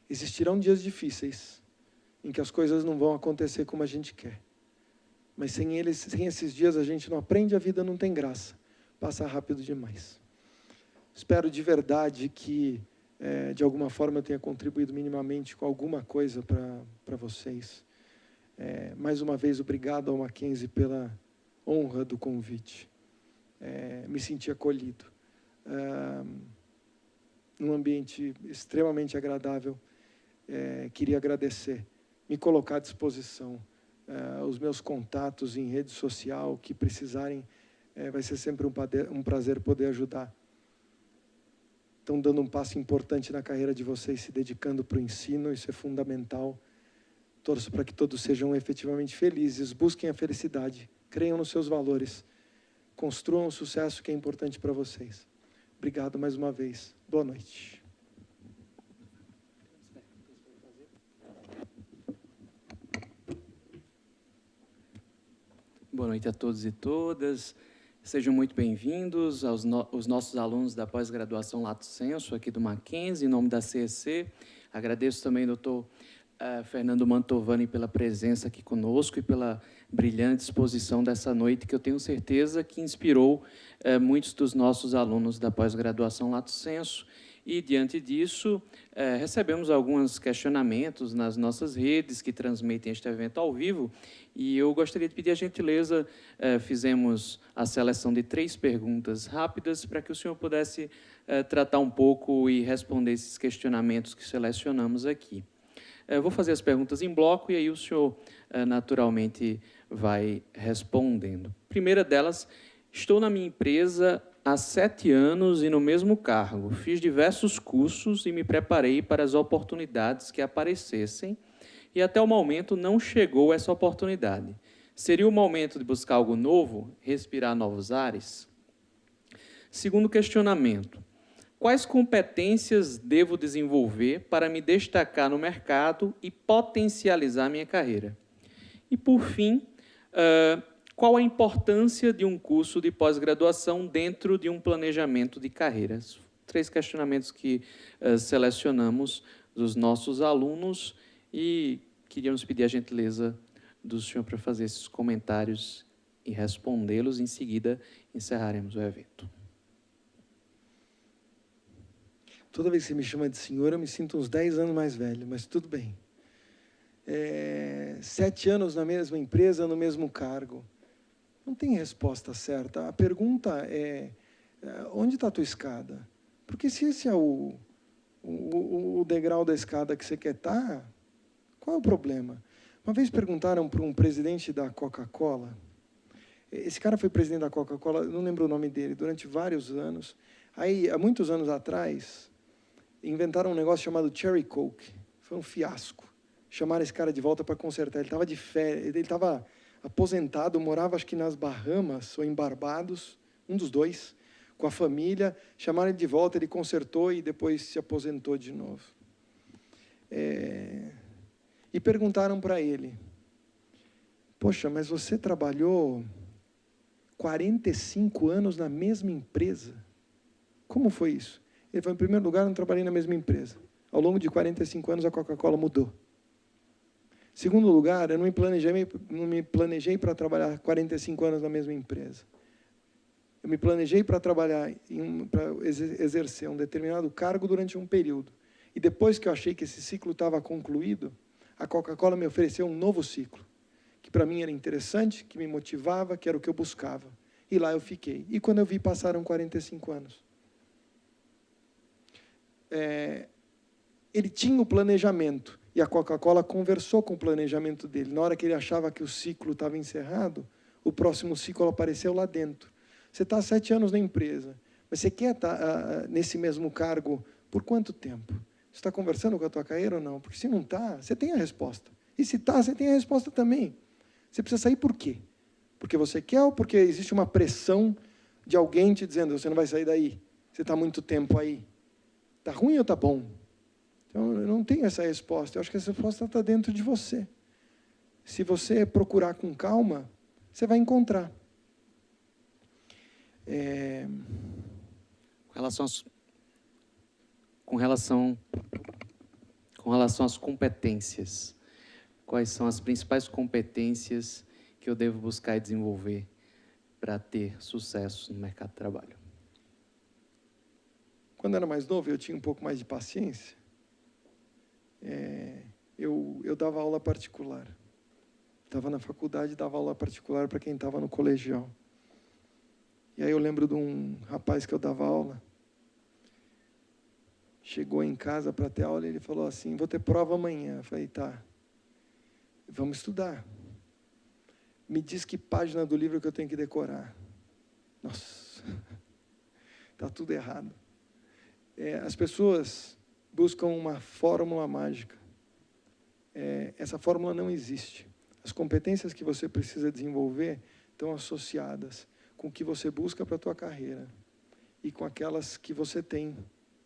Existirão dias difíceis em que as coisas não vão acontecer como a gente quer. Mas sem esses dias a gente não aprende, a vida não tem graça. Passa rápido demais. Espero de verdade que, de alguma forma, eu tenha contribuído minimamente com alguma coisa para vocês. Mais uma vez, obrigado ao Mackenzie pela honra do convite. Me senti acolhido. Num ambiente extremamente agradável. Queria agradecer, me colocar à disposição. Os meus contatos em rede social, que precisarem, vai ser sempre um prazer poder ajudar. Estão dando um passo importante na carreira de vocês, se dedicando para o ensino, isso é fundamental. Torço para que todos sejam efetivamente felizes, busquem a felicidade, creiam nos seus valores, construam o sucesso que é importante para vocês. Obrigado mais uma vez. Boa noite. Boa noite a todos e todas. Sejam muito bem-vindos aos nossos alunos da pós-graduação Lato Sensu, aqui do Mackenzie, em nome da CEC. Agradeço também ao Dr. Fernando Mantovani pela presença aqui conosco e pela brilhante exposição dessa noite, que eu tenho certeza que inspirou muitos dos nossos alunos da pós-graduação Lato Sensu E, diante disso, recebemos alguns questionamentos nas nossas redes que transmitem este evento ao vivo, e eu gostaria de pedir a gentileza, fizemos a seleção de 3 perguntas rápidas para que o senhor pudesse tratar um pouco e responder esses questionamentos que selecionamos aqui. Eu vou fazer as perguntas em bloco e aí o senhor, naturalmente, vai respondendo. Primeira delas, estou na minha empresa há 7 anos e no mesmo cargo. Fiz diversos cursos e me preparei para as oportunidades que aparecessem e até o momento não chegou essa oportunidade. Seria o momento de buscar algo novo, respirar novos ares? Segundo questionamento, quais competências devo desenvolver para me destacar no mercado e potencializar minha carreira? E, por fim, qual a importância de um curso de pós-graduação dentro de um planejamento de carreiras? 3 questionamentos que selecionamos dos nossos alunos e queríamos pedir a gentileza do senhor para fazer esses comentários e respondê-los. Em seguida, encerraremos o evento. Toda vez que você me chama de senhor, eu me sinto uns 10 anos mais velho, mas tudo bem. 7 anos na mesma empresa, no mesmo cargo. Não tem resposta certa. A pergunta é, onde está a tua escada? Porque se esse é o degrau da escada que você quer estar, qual é o problema? Uma vez perguntaram para um presidente da Coca-Cola, esse cara foi presidente da Coca-Cola, não lembro o nome dele, durante vários anos. Aí, há muitos anos atrás, inventaram um negócio chamado Cherry Coke. Foi um fiasco. Chamaram esse cara de volta para consertar. Ele estava de férias, ele estava aposentado, morava acho que nas Bahamas ou em Barbados, um dos dois, com a família. Chamaram ele de volta, ele consertou e depois se aposentou de novo. E perguntaram para ele, poxa, mas você trabalhou 45 anos na mesma empresa? Como foi isso? Ele falou, em primeiro lugar, eu não trabalhei na mesma empresa. Ao longo de 45 anos, a Coca-Cola mudou. Segundo lugar, eu não me planejei para trabalhar 45 anos na mesma empresa. Eu me planejei para trabalhar, para exercer um determinado cargo durante um período. E depois que eu achei que esse ciclo estava concluído, a Coca-Cola me ofereceu um novo ciclo, que para mim era interessante, que me motivava, que era o que eu buscava. E lá eu fiquei. E quando eu vi, passaram 45 anos. Ele tinha o planejamento, e a Coca-Cola conversou com o planejamento dele. Na hora que ele achava que o ciclo estava encerrado, o próximo ciclo apareceu lá dentro. Você está há 7 anos na empresa, mas você quer estar nesse mesmo cargo por quanto tempo? Você está conversando com a tua carreira ou não? Porque se não está, você tem a resposta. E se está, você tem a resposta também. Você precisa sair por quê? Porque você quer ou porque existe uma pressão de alguém te dizendo, você não vai sair daí, você está há muito tempo aí. Está ruim ou está bom? Então, eu não tenho essa resposta. Eu acho que essa resposta está dentro de você. Se você procurar com calma, você vai encontrar. Com relação às competências, quais são as principais competências que eu devo buscar e desenvolver para ter sucesso no mercado de trabalho? Quando eu era mais novo, eu tinha um pouco mais de paciência. Eu dava aula particular. Estava na faculdade e dava aula particular para quem estava no colegial. E aí eu lembro de um rapaz que eu dava aula. Chegou em casa para ter aula e ele falou assim, vou ter prova amanhã. Eu falei, tá, vamos estudar. Me diz que página do livro que eu tenho que decorar. Nossa, está tudo errado. As pessoas buscam uma fórmula mágica. Essa fórmula não existe. As competências que você precisa desenvolver estão associadas com o que você busca para a tua carreira e com aquelas que você tem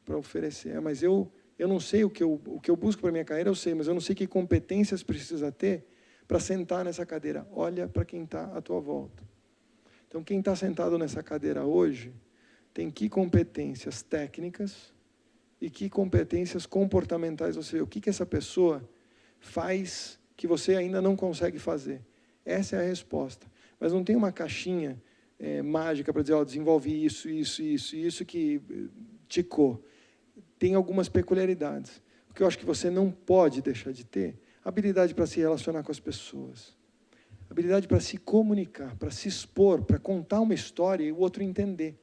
para oferecer. Mas eu não sei o que eu busco para a minha carreira, eu sei, mas eu não sei que competências precisa ter para sentar nessa cadeira. Olha para quem está à tua volta. Então, quem está sentado nessa cadeira hoje tem que competências técnicas e que competências comportamentais você vê. O que essa pessoa faz que você ainda não consegue fazer? Essa é a resposta. Mas não tem uma caixinha mágica para dizer, desenvolve isso que ticou. tem algumas peculiaridades. O que eu acho que você não pode deixar de ter, habilidade para se relacionar com as pessoas, habilidade para se comunicar, para se expor, para contar uma história e o outro entender.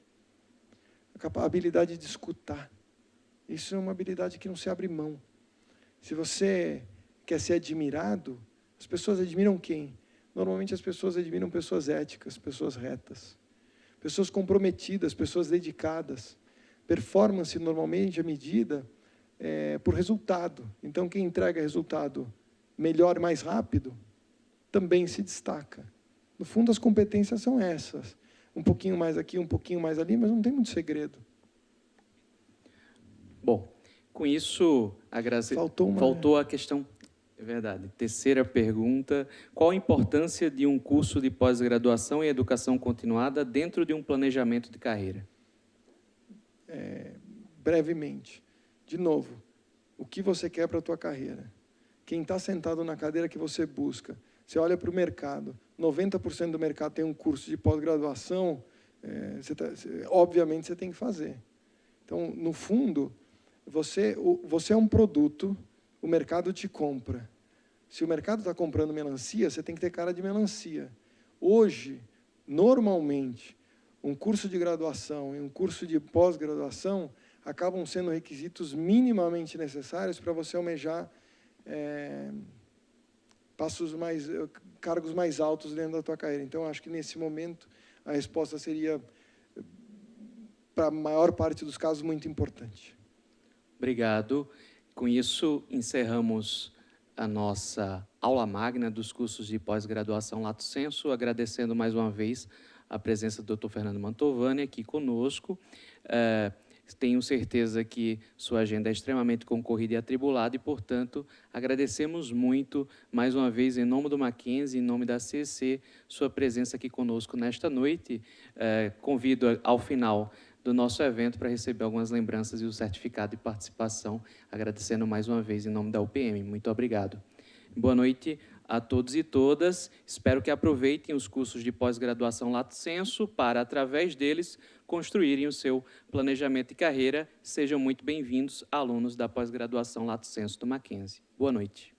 A habilidade de escutar. Isso é uma habilidade que não se abre mão. Se você quer ser admirado, as pessoas admiram quem? Normalmente as pessoas admiram pessoas éticas, pessoas retas, pessoas comprometidas, pessoas dedicadas. Performance normalmente é medida por resultado. Então, quem entrega resultado melhor e mais rápido, também se destaca. No fundo, as competências são essas. Um pouquinho mais aqui, um pouquinho mais ali, mas não tem muito segredo. Bom, com isso, faltou a questão... É verdade. Terceira pergunta. Qual a importância de um curso de pós-graduação em educação continuada dentro de um planejamento de carreira? Brevemente. De novo, o que você quer para a tua carreira? Quem está sentado na cadeira que você busca, você olha para o mercado, 90% do mercado tem um curso de pós-graduação, obviamente você tem que fazer. Então, no fundo, você é um produto, o mercado te compra. Se o mercado está comprando melancia, você tem que ter cara de melancia. Hoje, normalmente, um curso de graduação e um curso de pós-graduação acabam sendo requisitos minimamente necessários para você almejar cargos mais altos dentro da tua carreira. Então, acho que, nesse momento, a resposta seria, para a maior parte dos casos, muito importante. Obrigado. Com isso, encerramos a nossa aula magna dos cursos de pós-graduação Lato Sensu, agradecendo mais uma vez a presença do Dr. Fernando Mantovani aqui conosco. Tenho certeza que sua agenda é extremamente concorrida e atribulada e, portanto, agradecemos muito, mais uma vez, em nome do Mackenzie, em nome da CEC, sua presença aqui conosco nesta noite. Convido ao final do nosso evento para receber algumas lembranças e o certificado de participação, agradecendo mais uma vez em nome da UPM. Muito obrigado. Boa noite a todos e todas. Espero que aproveitem os cursos de pós-graduação Lato Sensu para, através deles, construírem o seu planejamento de carreira. Sejam muito bem-vindos, alunos da pós-graduação Lato Sensu do Mackenzie. Boa noite.